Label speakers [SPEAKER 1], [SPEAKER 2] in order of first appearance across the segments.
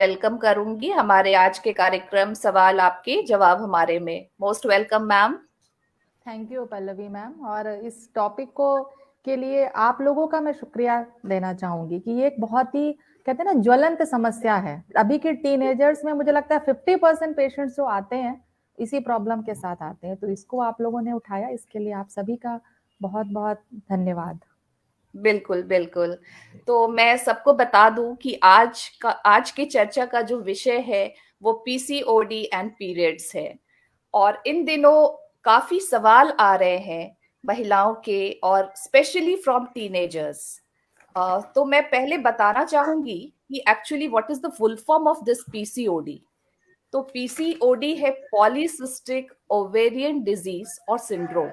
[SPEAKER 1] Welcome करूंगी हमारे आज के कार्यक्रम सवाल आपके जवाब हमारे में। Most welcome ma'am.
[SPEAKER 2] Thank you Pallavi ma'am. और इस टॉपिक को के लिए आप लोगों का मैं शुक्रिया देना चाहूंगी कि ये एक बहुत ही कहते हैं ना ज्वलंत समस्या है। अभी के टीनेजर्स में मुझे लगता है 50% पेशेंट्स जो आते हैं इसी प्रॉब्लम के साथ आते हैं। तो इसको आप लोगों ने उठाया, इसके लिए आप सभी का बहुत बहुत धन्यवाद।
[SPEAKER 1] बिल्कुल बिल्कुल। तो मैं सबको बता दूं कि आज की चर्चा का जो विषय है वो पीसीओडी एंड पीरियड्स है। और इन दिनों काफी सवाल आ रहे हैं महिलाओं के, और स्पेशली फ्रॉम टीनेजर्स। तो मैं पहले बताना चाहूंगी कि actually what is the full form of this PCOD. तो पीसीओडी है पॉलीसिस्टिक ओवेरियन डिजीज और सिंड्रोम।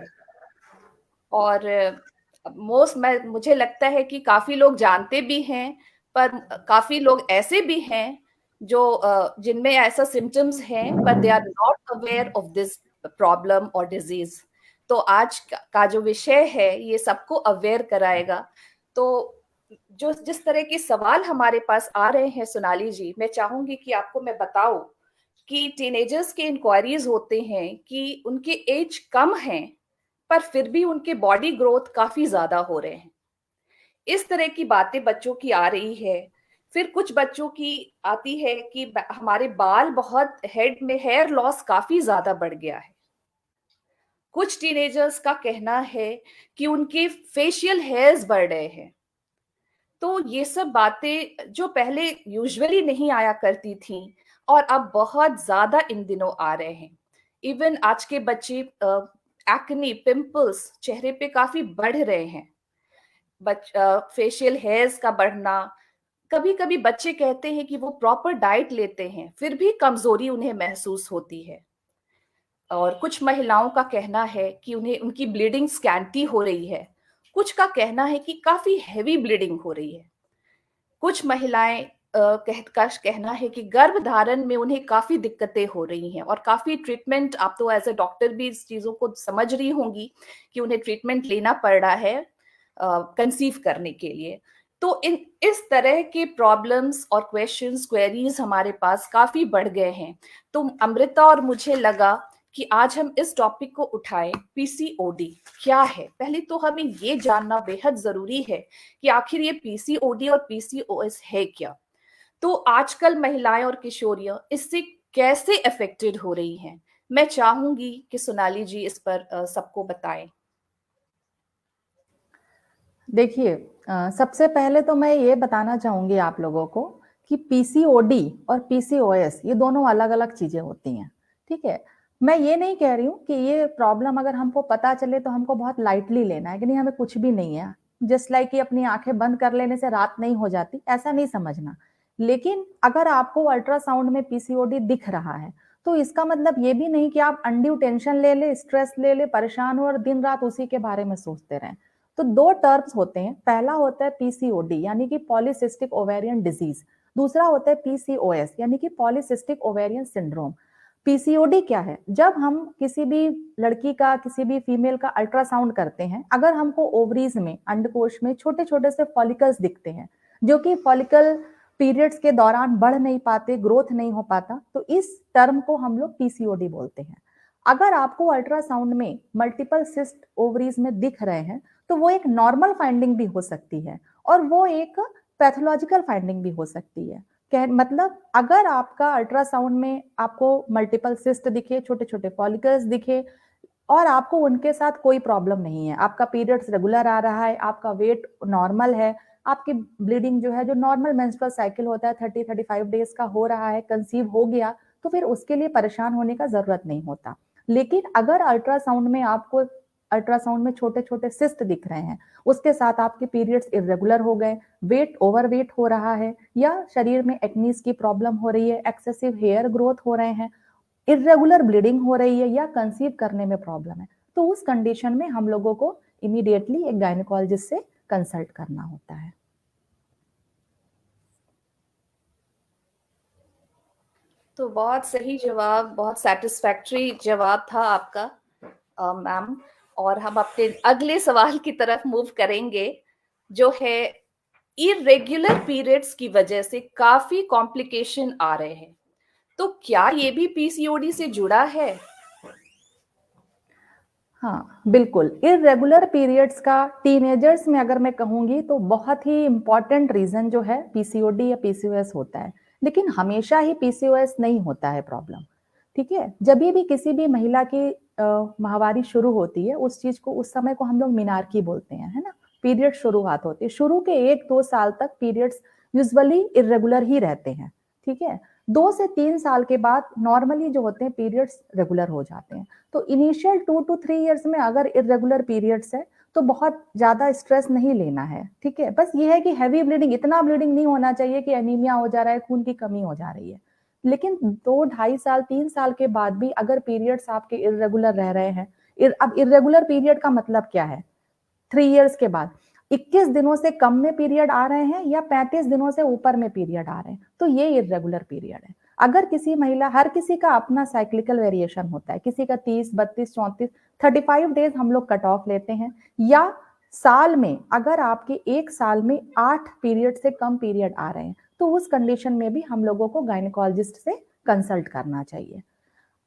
[SPEAKER 1] और मैं मुझे लगता है कि काफी लोग जानते भी हैं, पर काफी लोग ऐसे भी हैं जो जिनमें ऐसा सिम्टम्स हैं पर they are not aware of this problem और डिजीज। तो आज का जो विषय है ये सबको अवेयर कराएगा। तो जो जिस तरह के सवाल हमारे पास आ रहे हैं सोनाली जी, मैं चाहूंगी कि आपको मैं बताऊं कि टीनेजर्स के इंक्वायरीज होते हैं कि उनके एज कम है पर फिर भी उनके बॉडी ग्रोथ काफी ज्यादा हो रहे हैं। इस तरह की बातें बच्चों की आ रही है। फिर कुछ बच्चों की आती है कि हमारे बाल बहुत, हेड में हेयर लॉस काफी ज्यादा बढ़ गया है। कुछ टीनेजर्स का कहना है कि उनके फेशियल हेयर्स बढ़ रहे हैं। तो ये सब बातें जो पहले यूजुअली नहीं आया करती थी और अब बहुत ज्यादा इन दिनों आ रहे हैं। इवन आज के बच्चे एक्ने, पिंपल्स चेहरे पे काफी बढ़ रहे हैं। फेशियल हेयर्स का बढ़ना। कभी कभी बच्चे कहते हैं कि वो प्रॉपर डाइट लेते हैं फिर भी कमजोरी उन्हें महसूस होती है। और कुछ महिलाओं का कहना है कि उन्हें उनकी ब्लीडिंग स्कैंटी हो रही है। कुछ का कहना है कि काफी हैवी ब्लीडिंग हो रही है। कुछ महिलाएं का कहना है कि गर्भ धारण में उन्हें काफी दिक्कतें हो रही हैं और काफी ट्रीटमेंट, आप तो एज अ डॉक्टर भी इस चीजों को समझ रही होंगी कि उन्हें ट्रीटमेंट लेना पड़ रहा है कंसीव करने के लिए। तो इस तरह के प्रॉब्लम्स और क्वेश्चंस, क्वेरीज हमारे पास काफी बढ़ गए हैं। तो अमृता और मुझे लगा कि आज हम इस टॉपिक को उठाएं। पीसीओडी क्या है? पहले तो हमें ये जानना बेहद जरूरी है कि आखिर ये पीसीओडी और पीसीओएस है क्या। तो आजकल महिलाएं और किशोरियां इससे कैसे अफेक्टेड हो रही हैं, मैं चाहूंगी कि सोनाली जी इस पर सबको बताएं।
[SPEAKER 2] देखिए, सबसे पहले तो मैं ये बताना चाहूंगी आप लोगों को कि पीसीओडी और पीसीओएस ये दोनों अलग अलग चीजें होती हैं। ठीक है, मैं ये नहीं कह रही हूँ कि ये प्रॉब्लम अगर हमको पता चले तो हमको बहुत लाइटली लेना है कि नहीं हमें कुछ भी नहीं है, जस्ट लाइक कि अपनी आंखें बंद कर लेने से रात नहीं हो जाती, ऐसा नहीं समझना। लेकिन अगर आपको अल्ट्रासाउंड में पीसीओडी दिख रहा है तो इसका मतलब ये भी नहीं कि आप अनड्यू टेंशन ले ले, स्ट्रेस ले ले, परेशान हो और दिन रात उसी के बारे में सोचते रहें। तो दो टर्म्स होते हैं, पहला होता है पीसीओडी यानी कि पॉलीसिस्टिक ओवेरियन डिजीज, दूसरा होता है पीसीओएस यानी कि पॉलीसिस्टिक ओवेरियन सिंड्रोम। पीसीओडी क्या है? जब हम किसी भी लड़की का, किसी भी फीमेल का अल्ट्रासाउंड करते हैं, अगर हमको ओवरीज में, अंडकोश में छोटे छोटे से फॉलिकल्स दिखते हैं जो कि फॉलिकल पीरियड्स के दौरान बढ़ नहीं पाते, ग्रोथ नहीं हो पाता, तो इस टर्म को हम लोग पीसीओडी बोलते हैं। अगर आपको अल्ट्रासाउंड में मल्टीपल सिस्ट ओवरीज में दिख रहे हैं तो वो एक नॉर्मल फाइंडिंग भी हो सकती है और वो एक पैथोलॉजिकल फाइंडिंग भी हो सकती है। मतलब अगर आपका अल्ट्रासाउंड में आपको मल्टीपल सिस्ट दिखे, छोटे छोटे फॉलिकल्स दिखे और आपको उनके साथ कोई प्रॉब्लम नहीं है, आपका पीरियड्स रेगुलर आ रहा है, आपका वेट नॉर्मल है, आपकी ब्लीडिंग जो है, जो नॉर्मल मेंस्ट्रुअल साइकिल होता है 30-35 डेज का हो रहा है, कंसीव हो गया, तो फिर उसके लिए परेशान होने का जरूरत नहीं होता। लेकिन अगर अल्ट्रासाउंड में छोटे छोटे सिस्ट दिख रहे हैं, उसके साथ आपके पीरियड्स इरेगुलर हो गए, वेट ओवर वेट हो रहा है, या शरीर में एक्नीज की प्रॉब्लम हो रही है, एक्सेसिव हेयर ग्रोथ हो रहे हैं, इरेगुलर ब्लीडिंग हो रही है, या कंसीव करने में प्रॉब्लम है, तो उस कंडीशन में हम लोगों को इमीडिएटली एक गायनेकोलॉजिस्ट से कंसल्ट करना होता है।
[SPEAKER 1] तो बहुत सही जवाब, बहुत सेटिस्फैक्टरी जवाब था आपका मैम। और हम अपने अगले सवाल की तरफ मूव करेंगे जो है इरेगुलर पीरियड्स की वजह से काफी कॉम्प्लिकेशन आ रहे हैं, तो क्या ये भी पीसीओडी से जुड़ा है?
[SPEAKER 2] हाँ, बिल्कुल। इर्रेगुलर पीरियड्स का टीनेजर्स में अगर मैं कहूँगी तो बहुत ही इम्पोर्टेंट रीज़न जो है पीसीओडी या पीसीओएस होता है। लेकिन हमेशा ही पीसीओएस नहीं होता है प्रॉब्लम, ठीक है? जब भी किसी भी महिला की माहवारी शुरू होती है, उस चीज़ को उस समय को हम लोग मेनार्की बोलते हैं, है ना? पीरियड शुरुआत होती है। शुरू के 1-2 साल तक पीरियड्स यूजुअली इर्रेगुलर ही रहते हैं, ठीक है? 2 से 3 साल के बाद नॉर्मली जो होते हैं पीरियड्स रेगुलर हो जाते हैं। तो इनिशियल 2 टू 3 इयर्स में अगर इरेगुलर पीरियड्स है तो बहुत ज्यादा स्ट्रेस नहीं लेना है, ठीक है? बस ये है कि हैवी ब्लीडिंग, इतना ब्लीडिंग नहीं होना चाहिए कि एनीमिया हो जा रहा है, खून की कमी हो जा रही है। लेकिन 2 ढाई साल 3 साल के बाद भी अगर पीरियड्स आपके इरेगुलर रह रहे हैं, अब इरेगुलर पीरियड का मतलब क्या है? 3 इयर्स के बाद 21 दिनों से कम में पीरियड आ रहे हैं या 35 दिनों से ऊपर में पीरियड आ रहे हैं, तो ये इरेगुलर पीरियड है। अगर किसी महिला, हर किसी का अपना साइक्लिकल वेरिएशन होता है, किसी का 30, 32, 34, 35 डेज हम लोग कट ऑफ लेते हैं, या साल में अगर आपके एक साल में 8 पीरियड से कम पीरियड आ रहे हैं, तो उस कंडीशन में भी हम लोगों को गायनेकोलॉजिस्ट से कंसल्ट करना चाहिए।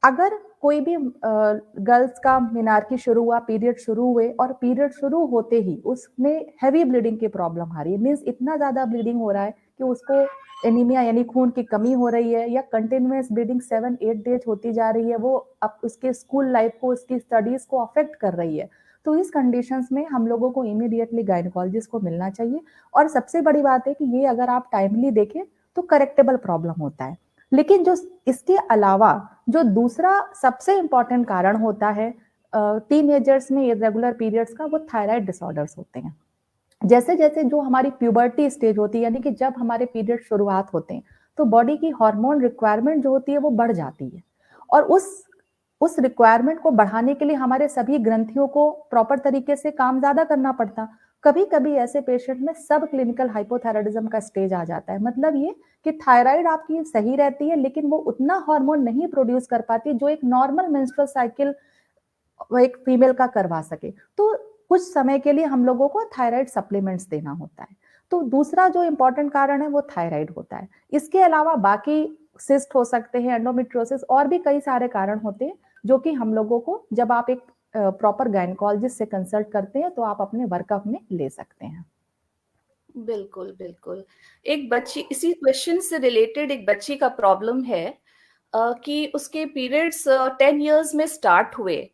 [SPEAKER 2] अगर कोई भी गर्ल्स का मेनार्की शुरू हुआ, पीरियड शुरू हुए और पीरियड शुरू होते ही उसमें हैवी ब्लीडिंग की प्रॉब्लम आ रही है, मीन्स इतना ज्यादा ब्लीडिंग हो रहा है कि उसको एनीमिया यानी खून की कमी हो रही है, या कंटिन्यूअस ब्लीडिंग 7-8 डेज होती जा रही है, वो अब उसके स्कूल लाइफ को, उसकी स्टडीज को अफेक्ट कर रही है, तो इस कंडीशंस में हम लोगों को इमीडिएटली गायनेकोलॉजिस्ट को मिलना चाहिए। और सबसे बड़ी बात है कि ये अगर आप टाइमली देखें तो करेक्टेबल प्रॉब्लम होता है। लेकिन जो इसके अलावा जो दूसरा सबसे इंपॉर्टेंट कारण होता है टीनेजर्स में इरेगुलर पीरियड्स का, वो थायराइड डिसऑर्डर्स होते हैं। जैसे जैसे जो हमारी प्यूबर्टी स्टेज होती है, यानी कि जब हमारे पीरियड शुरुआत होते हैं, तो बॉडी की हार्मोन रिक्वायरमेंट जो होती है वो बढ़ जाती है, और उस रिक्वायरमेंट को बढ़ाने के लिए हमारे सभी ग्रंथियों को प्रॉपर तरीके से काम ज्यादा करना पड़ता। कभी कभी ऐसे पेशेंट में सब क्लिनिकल हाइपोथायराइडिज्म का स्टेज आ जाता है। मतलब ये कि थायराइड आपकी सही रहती है, लेकिन वो उतना हार्मोन नहीं प्रोड्यूस कर पाती जो एक नॉर्मल मेंस्ट्रुअल साइकिल वो एक फीमेल का करवा सके। तो कुछ समय के लिए हम लोगों को थायराइड सप्लीमेंट्स देना होता है। तो दूसरा जो इंपॉर्टेंट कारण है वो थायराइड होता है। इसके अलावा बाकी सिस्ट हो सकते हैं, एंडोमेट्रियोसिस, और भी कई सारे कारण होते हैं जो कि हम लोगों को, जब आप एक प्रॉपर गायनेकोलॉजिस्ट से कंसल्ट करते हैं तो आप अपने वर्कअप में ले सकते हैं।
[SPEAKER 1] बिल्कुल, बिल्कुल। एक बच्ची, इसी क्वेश्चन से रिलेटेड एक बच्ची का प्रॉब्लम है कि उसके पीरियड्स 10 इयर्स में स्टार्ट हुए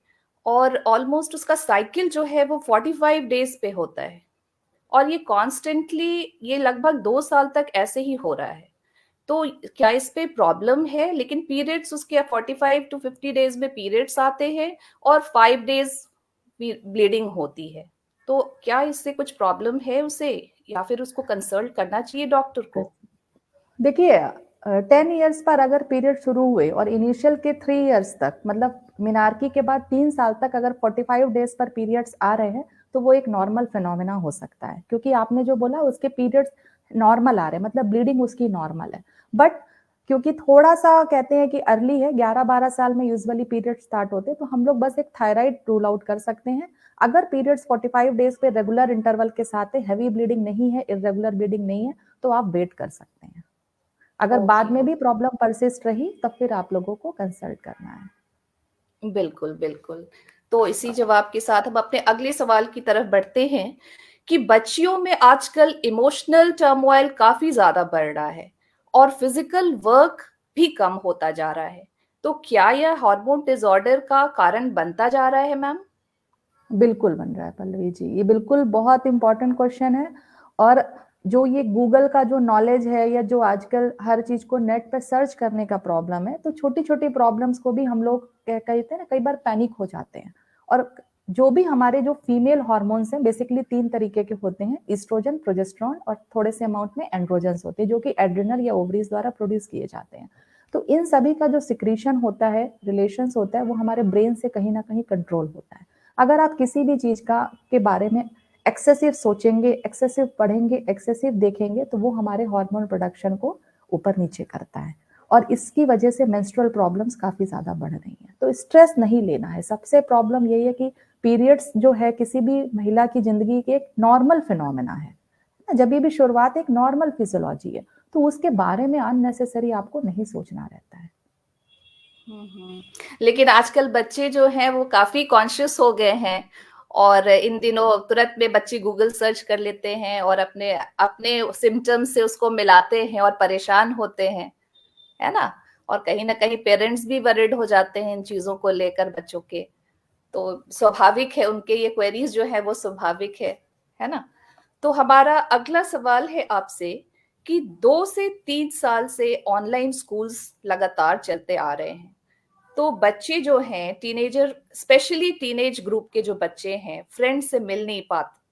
[SPEAKER 1] और ऑलमोस्ट उसका साइकिल जो है वो 45 डेज पे होता है, और ये कॉन्स्टेंटली, ये लगभग 2 साल तक ऐसे ही हो रहा है। तो क्या इस पे प्रॉब्लम है? लेकिन पीरियड्स उसके 45 टू 50 डेज में पीरियड्स आते हैं और 5 डेज ब्लीडिंग होती है। तो क्या इससे कुछ प्रॉब्लम है उसे, या फिर उसको कंसल्ट करना चाहिए डॉक्टर को?
[SPEAKER 2] देखिए 10 इयर्स पर अगर पीरियड शुरू हुए और इनिशियल के 3 इयर्स तक, मतलब मिनार्की के बाद 3 साल तक अगर 45 डेज पर पीरियड्स आ रहे हैं, तो वो एक नॉर्मल फिनोमिना हो सकता है, क्योंकि आपने जो बोला उसके पीरियड्स नॉर्मल आ रहे हैं, मतलब ब्लीडिंग उसकी नॉर्मल है। बट क्योंकि थोड़ा सा कहते हैं कि अर्ली है, 11-12 साल में यूजुअली पीरियड स्टार्ट होते हैं, तो हम लोग बस एक थायराइड रूल आउट कर सकते हैं। अगर पीरियड्स 45 डेज पे रेगुलर इंटरवल के साथ है, हैवी ब्लीडिंग नहीं है, इरेगुलर ब्लीडिंग नहीं है, तो आप वेट कर सकते हैं। अगर बाद
[SPEAKER 1] ओके,
[SPEAKER 2] में भी
[SPEAKER 1] ओके।
[SPEAKER 2] प्रॉब्लम परसिस्ट रही तब फिर आप लोगों को कंसल्ट करना है।
[SPEAKER 1] बिल्कुल, बिल्कुल। तो इसी जवाब के साथ हम अपने अगले सवाल की तरफ बढ़ते हैं कि बच्चियों में आजकल इमोशनल टर्मोइल काफ़ी ज़्यादा बढ़ रहा है और फिज़िकल वर्क भी कम होता जा रहा है। तो क्या यह हार्मोन डिसऑर्डर का कारण बनता जा रहा है, मैम?
[SPEAKER 2] बिल्कुल बन रहा है पल्लवी जी, ये बिल्कुल बहुत इंपॉर्टेंट क्वेश्चन है। और जो ये गूगल का जो नॉलेज है, या जो आजकल हर चीज को नेट पे सर्च करने का प्रॉब्लम है, तो छोटी छोटी प्रॉब्लम्स को भी हम लोग कहते हैं ना, कई बार पैनिक हो जाते हैं। और जो भी हमारे जो फीमेल हॉर्मोन्स हैं, बेसिकली 3 तरीके के होते हैं, ईस्ट्रोजन, प्रोजेस्टेरोन और थोड़े से अमाउंट में एंड्रोजन्स होते हैं, जो कि एड्रिनल या ओवरीज द्वारा प्रोड्यूस किए जाते हैं। तो इन सभी का जो सिक्रीशन होता है, रिलेशंस होता है, वो हमारे ब्रेन से कहीं ना कहीं कंट्रोल होता है। अगर आप किसी भी चीज का के बारे में एक्सेसिव सोचेंगे, एक्सेसिव पढ़ेंगे, एक्सेसिव देखेंगे, तो वो हमारे हार्मोन प्रोडक्शन को ऊपर नीचे करता है, और इसकी वजह से मेंस्ट्रुअल प्रॉब्लम्स काफी ज्यादा बढ़ रही हैं। तो स्ट्रेस नहीं लेना है। सबसे प्रॉब्लम यही है कि पीरियड्स जो है किसी भी महिला की जिंदगी के एक नॉर्मल फिनोमेना है, ना, जब भी शुरुआत एक नॉर्मल फिजियोलॉजी है, तो उसके बारे में अननेसेसरी आपको नहीं सोचना रहता है।
[SPEAKER 1] लेकिन आजकल बच्चे जो हैं वो काफी कॉन्शियस हो गए हैं, और इन दिनों तुरंत में बच्चे गूगल सर्च कर लेते हैं और अपने अपने सिम्टम्स से उसको मिलाते हैं और परेशान होते हैं, है ना? और कहीं ना कहीं पेरेंट्स भी वरिड हो जाते हैं इन चीजों को लेकर बच्चों के। तो स्वाभाविक है, उनके ये क्वेरीज जो है वो स्वाभाविक है ना? तो हमारा अगला सवाल है आपसे कि 2 से 3 साल से ऑनलाइन स्कूल्स लगातार चलते आ रहे हैं। तो बच्चे जो हैं, टीनेजर, स्पेशली टीनेज ग्रुप के जो बच्चे हैं, फ्रेंड से मिल नहीं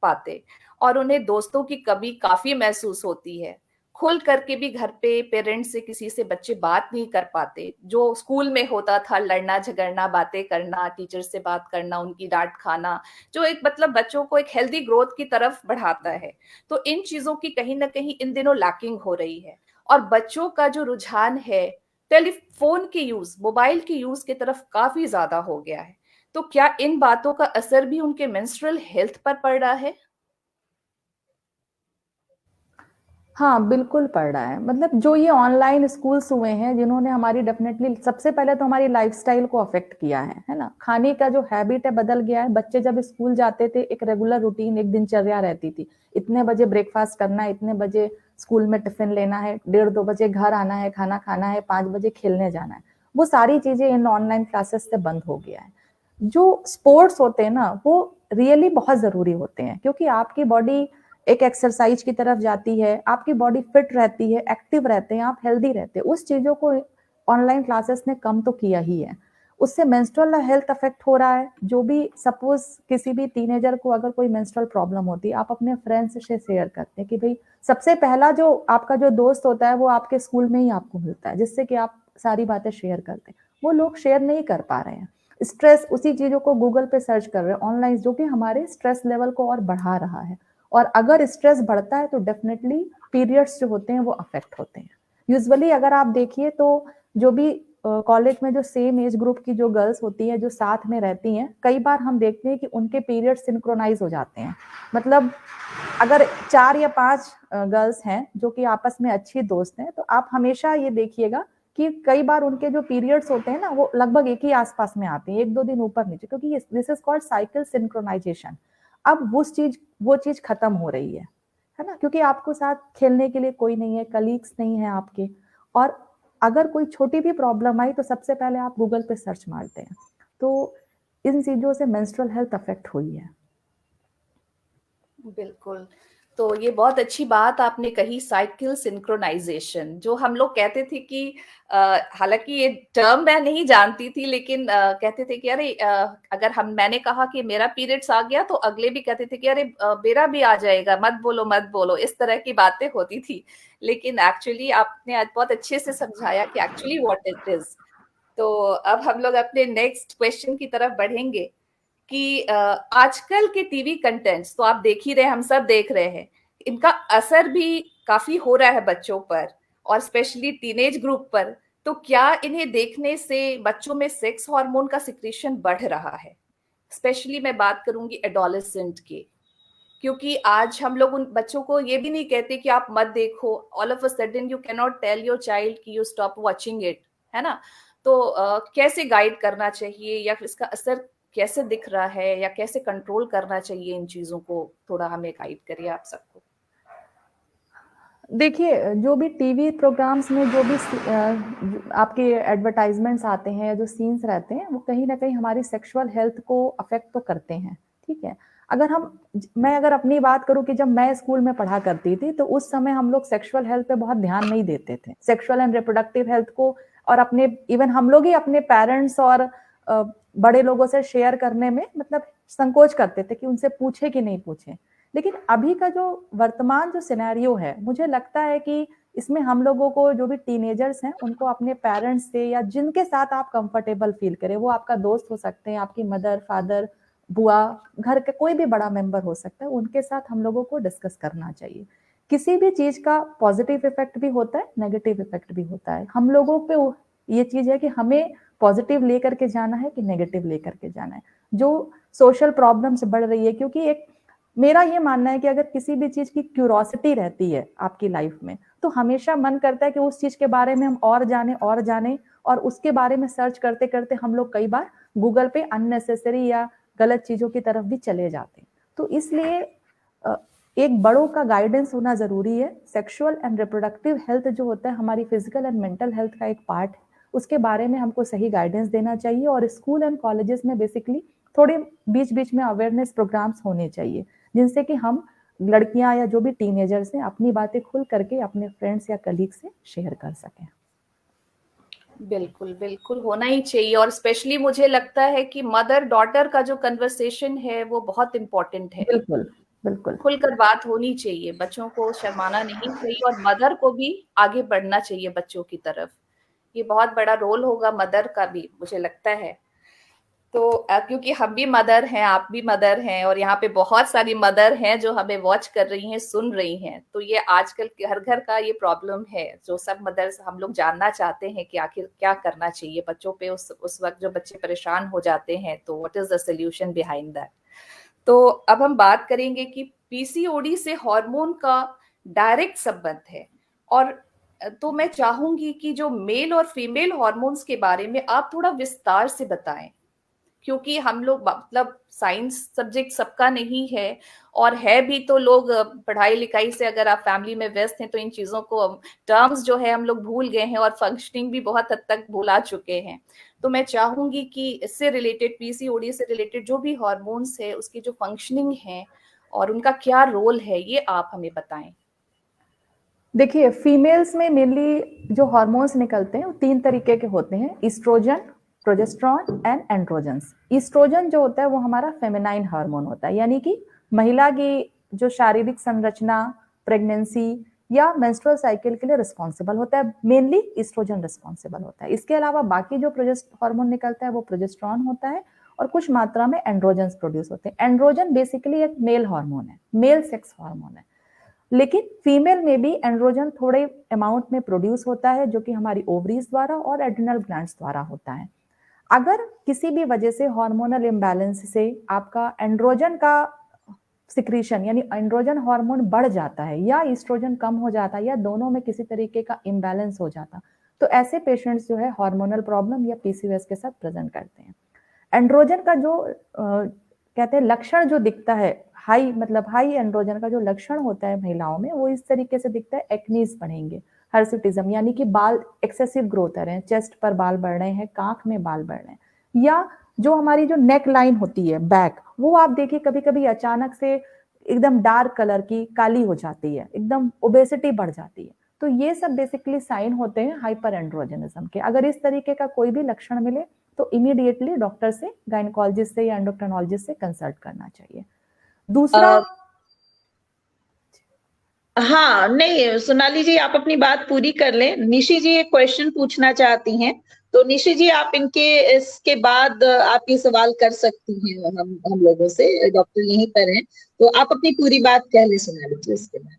[SPEAKER 1] पाते, और उन्हें दोस्तों की कमी काफी महसूस होती है। खुल करके भी घर पे पेरेंट्स से किसी से बच्चे बात नहीं कर पाते। जो स्कूल में होता था, लड़ना झगड़ना, बातें करना, टीचर से बात करना, उनकी डांट खाना, जो एक मतलब बच्चों को एक हेल्दी ग्रोथ की तरफ बढ़ाता है, तो इन चीजों की कहीं ना कहीं इन दिनों लैकिंग हो रही है। और बच्चों का जो रुझान है टेलीफोन के यूज, मोबाइल के यूज की तरफ काफी ज्यादा हो गया है। तो क्या इन बातों का असर भी उनके मेंस्ट्रुअल हेल्थ पर पड़ रहा है?
[SPEAKER 2] हाँ, बिल्कुल पड़ रहा है। मतलब जो ये ऑनलाइन स्कूल्स हुए हैं, जिन्होंने हमारी डेफ़िनेटली सबसे पहले तो हमारी लाइफ़स्टाइल को अफ़ेक्ट किया है ना? खाने का जो हैबिट है बदल गया है। बच्चे जब स्कूल जाते थे, एक रेगुलर रूटीन, एक दिनचर्या रहती थी। इतने बजे ब्रेकफ़ास्ट करना है, इतने बजे स्कूल में टिफ़िन लेना है, 1:30-2 बजे घर आना है, खाना खाना है, 5 बजे खेलने जाना है। वो सारी चीज़ें इन ऑनलाइन क्लासेस से बंद हो गया है। जो स्पोर्ट्स होते हैं ना, वो रियली बहुत ज़रूरी होते हैं, क्योंकि आपकी बॉडी एक एक्सरसाइज की तरफ जाती है, आपकी बॉडी फिट रहती है, एक्टिव रहते हैं, आप हेल्दी रहते हैं। उस चीज़ों को ऑनलाइन क्लासेस ने कम तो किया ही है। उससे मेंस्ट्रुअल हेल्थ अफेक्ट हो रहा है। जो भी सपोज़ किसी भी टीनेजर को अगर कोई मेंस्ट्रुअल प्रॉब्लम होती है, आप अपने फ्रेंड्स से शेयर करते हैं कि भई सबसे पहला जो आपका जो दोस्त होता है, वो आपके स्कूल में ही आपको मिलता है, जिससे कि आप सारी बातें शेयर करते हैं। वो लोग शेयर नहीं कर पा रहे हैं। स्ट्रेस उसी चीज़ों को गूगल पे सर्च कर रहे हैं ऑनलाइन, जो कि हमारे स्ट्रेस लेवल को और बढ़ा रहा है। और अगर स्ट्रेस बढ़ता है तो डेफिनेटली पीरियड्स जो होते हैं वो अफेक्ट होते हैं। यूजुअली अगर आप देखिए तो जो भी कॉलेज में जो सेम एज ग्रुप की जो गर्ल्स होती हैं, जो साथ में रहती हैं, कई बार हम देखते हैं कि उनके पीरियड सिंक्रोनाइज हो जाते हैं। मतलब अगर 4 या 5 गर्ल्स हैं जो कि आपस में अच्छी दोस्त हैं, तो आप हमेशा ये देखिएगा कि कई बार उनके जो पीरियड्स होते हैं ना, वो लगभग एक ही आसपास में आते हैं, 1-2 दिन ऊपर नीचे, क्योंकि this is called cycle synchronization. अब वो चीज खत्म हो रही है ना? क्योंकि आपको साथ खेलने के लिए कोई नहीं है, कलीग्स नहीं है आपके। और अगर कोई छोटी भी प्रॉब्लम आई तो सबसे पहले आप गूगल पे सर्च मारते हैं। तो इन चीजों से मेंस्ट्रुअल हेल्थ अफेक्ट हुई है।
[SPEAKER 1] बिल्कुल। तो ये बहुत अच्छी बात आपने कही, साइकिल सिंक्रोनाइजेशन, जो हम लोग कहते थे कि हालांकि ये टर्म मैं नहीं जानती थी, लेकिन कहते थे कि अरे अगर मैंने कहा कि मेरा पीरियड्स आ गया तो अगले भी कहते थे कि अरे मेरा भी आ जाएगा, मत बोलो मत बोलो, इस तरह की बातें होती थी। लेकिन एक्चुअली आपने आज बहुत अच्छे से समझाया कि एक्चुअली व्हाट इट इज। तो अब हम लोग अपने नेक्स्ट क्वेश्चन की तरफ बढ़ेंगे कि आजकल के टीवी कंटेंट्स तो आप देख ही रहे हैं, हम सब देख रहे हैं, इनका असर भी काफी हो रहा है बच्चों पर, और स्पेशली टीनेज ग्रुप पर। तो क्या इन्हें देखने से बच्चों में सेक्स हार्मोन का सिक्रीशन बढ़ रहा है? स्पेशली मैं बात करूंगी एडोलेसेंट की, क्योंकि आज हम लोग उन बच्चों को ये भी नहीं कहते कि आप मत देखो। All of a sudden you can not tell your child कि यू स्टॉप वाचिंग इट, है ना? तो कैसे गाइड करना चाहिए, या फिर इसका असर कैसे दिख रहा है, या कैसे कंट्रोल करना चाहिए इन चीजों को? थोड़ा हमें गाइड करिए आप सबको।
[SPEAKER 2] देखिए, जो भी टीवी प्रोग्राम्स में जो भी आपके एडवर्टाइजमेंट्स आते हैं या जो सीन्स रहते हैं, वो कहीं न कहीं हमारी सेक्सुअल हेल्थ को अफ़ेक्ट तो करते हैं, ठीक है? मैं अगर अपनी बात करूँ कि जब मैं स्कूल में पढ़ा करती थी, तो उस समय हम लोग सेक्सुअल हेल्थ पे बहुत ध्यान नहीं देते थे। सेक्सुअल एंड रिप्रोडक्टिव हेल्थ को, और अपने इवन हम लोग ही अपने पेरेंट्स और बड़े लोगों से शेयर करने में मतलब संकोच करते थे कि उनसे पूछे कि नहीं पूछे। लेकिन अभी का जो वर्तमान जो सिनेरियो है, मुझे लगता है कि इसमें हम लोगों को, जो भी टीनेजर्स हैं, उनको अपने पेरेंट्स से या जिनके साथ आप कंफर्टेबल फील करें, वो आपका दोस्त हो सकते हैं, आपकी मदर, फादर, बुआ, घर के कोई भी बड़ा मेंबर हो सकता है, उनके साथ हम लोगों को डिस्कस करना चाहिए। किसी भी चीज का पॉजिटिव इफेक्ट भी होता है, नेगेटिव इफेक्ट भी होता है। हम लोगों पे ये चीज है कि हमें पॉजिटिव लेकर के जाना है कि नेगेटिव लेकर के जाना है। जो सोशल प्रॉब्लम्स बढ़ रही है, क्योंकि एक मेरा ये मानना है कि अगर किसी भी चीज की क्यूरोसिटी रहती है आपकी लाइफ में, तो हमेशा मन करता है कि उस चीज के बारे में हम और जाने, और उसके बारे में सर्च करते करते हम लोग कई बार गूगल पे अननेसेसरी या गलत चीजों की तरफ भी चले जाते हैं। तो इसलिए एक बड़ों का गाइडेंस होना जरूरी है। सेक्सुअल एंड रिप्रोडक्टिव हेल्थ जो होता है हमारी फिजिकल एंड मेंटल हेल्थ का एक पार्ट है, उसके बारे में हमको सही गाइडेंस देना चाहिए। और स्कूल एंड कॉलेजेस में बेसिकली थोड़े बीच बीच में अवेयरनेस प्रोग्राम्स होने चाहिए, जिनसे कि हम लड़कियां या जो भी टीनेजर्स हैं अपनी बातें खुल करके अपने फ्रेंड्स या कलीग से शेयर कर सकें।
[SPEAKER 1] बिल्कुल, बिल्कुल होना ही चाहिए। और स्पेशली मुझे लगता है कि मदर डॉटर का जो कन्वर्सेशन है वो बहुत इम्पोर्टेंट है।
[SPEAKER 2] बिल्कुल, बिल्कुल।
[SPEAKER 1] खुलकर बात होनी चाहिए, बच्चों को शर्माना नहीं चाहिए और मदर को भी आगे बढ़ना चाहिए बच्चों की तरफ। ये बहुत बड़ा रोल होगा मदर का भी, मुझे लगता है। तो क्योंकि हम भी मदर हैं, आप भी मदर हैं, और यहाँ पे बहुत सारी मदर हैं जो हमें वॉच कर रही हैं, सुन रही हैं। तो ये आजकल के हर घर का ये प्रॉब्लम है, जो सब मदर्स हम लोग जानना चाहते हैं कि आखिर क्या करना चाहिए बच्चों पे उस वक्त जो बच्चे परेशान हो जाते हैं, तो what is the solution behind that. तो अब हम बात करेंगे कि पीसीओडी से हार्मोन का डायरेक्ट संबंध है। और तो मैं चाहूंगी कि जो मेल और फीमेल हार्मोन्स के बारे में आप थोड़ा विस्तार से बताएं, क्योंकि हम लोग मतलब साइंस सब्जेक्ट सबका नहीं है, और है भी तो लोग पढ़ाई लिखाई से अगर आप फैमिली में व्यस्त हैं तो इन चीजों को टर्म्स जो है हम लोग भूल गए हैं, और फंक्शनिंग भी बहुत हद तक भुला चुके हैं। तो मैं चाहूंगी कि इससे रिलेटेड, पीसीओडी से रिलेटेड जो भी हॉर्मोन्स है उसकी जो फंक्शनिंग है और उनका क्या रोल है, ये आप हमें बताएं।
[SPEAKER 2] देखिए, फीमेल्स में मेनली जो हार्मोन्स निकलते हैं वो 3 तरीके के होते हैं: oestrogen, progesterone and androgens. Oestrogen जो होता है वो हमारा फेमिनाइन हार्मोन होता है, यानी कि महिला की जो शारीरिक संरचना, प्रेगनेंसी या मेंस्ट्रुअल साइकिल के लिए रिस्पॉन्सिबल होता है। मेनली ईस्ट्रोजन रिस्पॉन्सिबल होता है। इसके अलावा बाकी जो हार्मोन निकलता है वो प्रोजेस्टेरॉन होता है, और कुछ मात्रा में एंड्रोजन्स प्रोड्यूस होते हैं। एंड्रोजन बेसिकली एक मेल हार्मोन है, मेल सेक्स हार्मोन है। लेकिन फीमेल में भी एंड्रोजन थोड़े अमाउंट में प्रोड्यूस होता है, जो कि हमारी ओवरीज द्वारा और एड्रिनल ग्लैंड्स द्वारा होता है। अगर किसी भी वजह से हार्मोनल इम्बैलेंस से आपका एंड्रोजन का सिक्रीशन यानी एंड्रोजन हार्मोन बढ़ जाता है, या ईस्ट्रोजन कम हो जाता है, या दोनों में किसी तरीके का इम्बैलेंस हो जाता, तो ऐसे पेशेंट्स जो है हार्मोनल प्रॉब्लम या पीसीओएस के साथ प्रेजेंट करते हैं। एंड्रोजन का जो कहते हैं लक्षण जो दिखता है, हाई एंड्रोजन का जो लक्षण होता है महिलाओं में, वो इस तरीके से दिखता है: एक्नीज बढ़ेंगे, हर्सिटिज्म यानी कि बाल एक्सेसिव ग्रोथ है, चेस्ट पर बाल बढ़ रहे हैं, कांख में बाल बढ़ रहे हैं, या जो हमारी जो नेक लाइन होती है बैक, वो आप देखिए कभी कभी अचानक से एकदम डार्क कलर की काली हो जाती है, एकदम ओबेसिटी बढ़ जाती है। तो ये सब बेसिकली साइन होते हैं हाइपर एंड्रोजनिज्म के। अगर इस तरीके का कोई भी लक्षण मिले तो इमीडिएटली डॉक्टर से, गायनेकोलॉजिस्ट से या एंडोक्रिनोलॉजिस्ट से कंसल्ट करना चाहिए। दूसरा,
[SPEAKER 3] हाँ, नहीं सोनाली जी, आप अपनी बात पूरी कर लें। निशी जी एक क्वेश्चन पूछना चाहती हैं, तो निशी जी आप इसके बाद आप ये सवाल कर सकती हैं हम लोगों से, डॉक्टर यहीं पर हैं, तो आप अपनी पूरी बात कह लें सोनाली जी इसके बाद।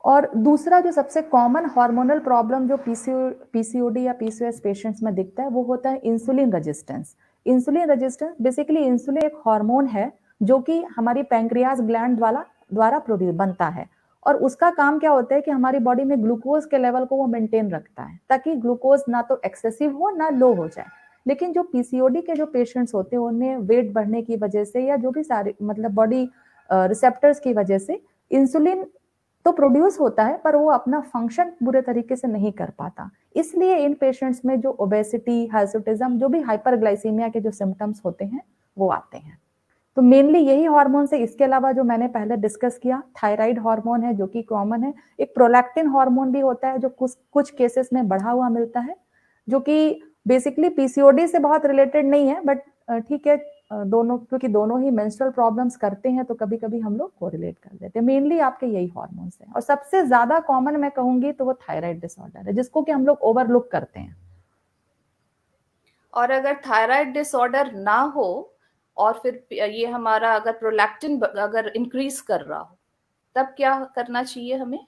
[SPEAKER 2] और दूसरा जो सबसे कॉमन हार्मोनल प्रॉब्लम जो पीसीओडी या पीसीओएस पेशेंट्स में दिखता है वो होता है insulin resistance. Insulin resistance basically, insulin एक हार्मोन है जो कि हमारी पैंक्रियाज ग्लैंड द्वारा प्रोड्यूस बनता है, और उसका काम क्या होता है कि हमारी बॉडी में ग्लूकोज के लेवल को वो मेंटेन रखता है, ताकि ग्लूकोज ना तो एक्सेसिव हो ना लो हो जाए। लेकिन जो पीसीओडी के जो पेशेंट्स होते हैं उनमें वेट बढ़ने की वजह से या जो भी सारे मतलब बॉडी रिसेप्टर्स की वजह से इंसुलिन तो प्रोड्यूस होता है, पर वो अपना फंक्शन बुरे तरीके से नहीं कर पाता। इसलिए इन पेशेंट्स में जो ओबेसिटी, हाइसोटिज्म, जो भी हाइपरग्लाइसीमिया के जो सिम्टम्स होते हैं वो आते हैं। तो मेनली यही हार्मोन से, इसके अलावा जो मैंने पहले डिस्कस किया, थायराइड हार्मोन है जो कि कॉमन है। एक प्रोलैक्टिन हार्मोन भी होता है जो कुछ केसेस में बढ़ा हुआ मिलता है, जो कि बेसिकली पीसीओडी से बहुत रिलेटेड नहीं है, बट ठीक है, दोनों, क्योंकि दोनों ही मेंस्ट्रुअल प्रॉब्लम्स करते हैं तो कभी कभी हम लोग कोरिलेट कर देते हैं। मेनली आपके यही हार्मोन्स हैं, और सबसे ज्यादा कॉमन मैं कहूंगी तो वो थायराइड डिसऑर्डर है, जिसको कि हम लोग ओवरलुक करते हैं।
[SPEAKER 1] और अगर थायराइड डिसऑर्डर ना हो और फिर ये हमारा अगर प्रोलैक्टिन अगर इंक्रीज कर रहा हो, तब क्या करना चाहिए हमें?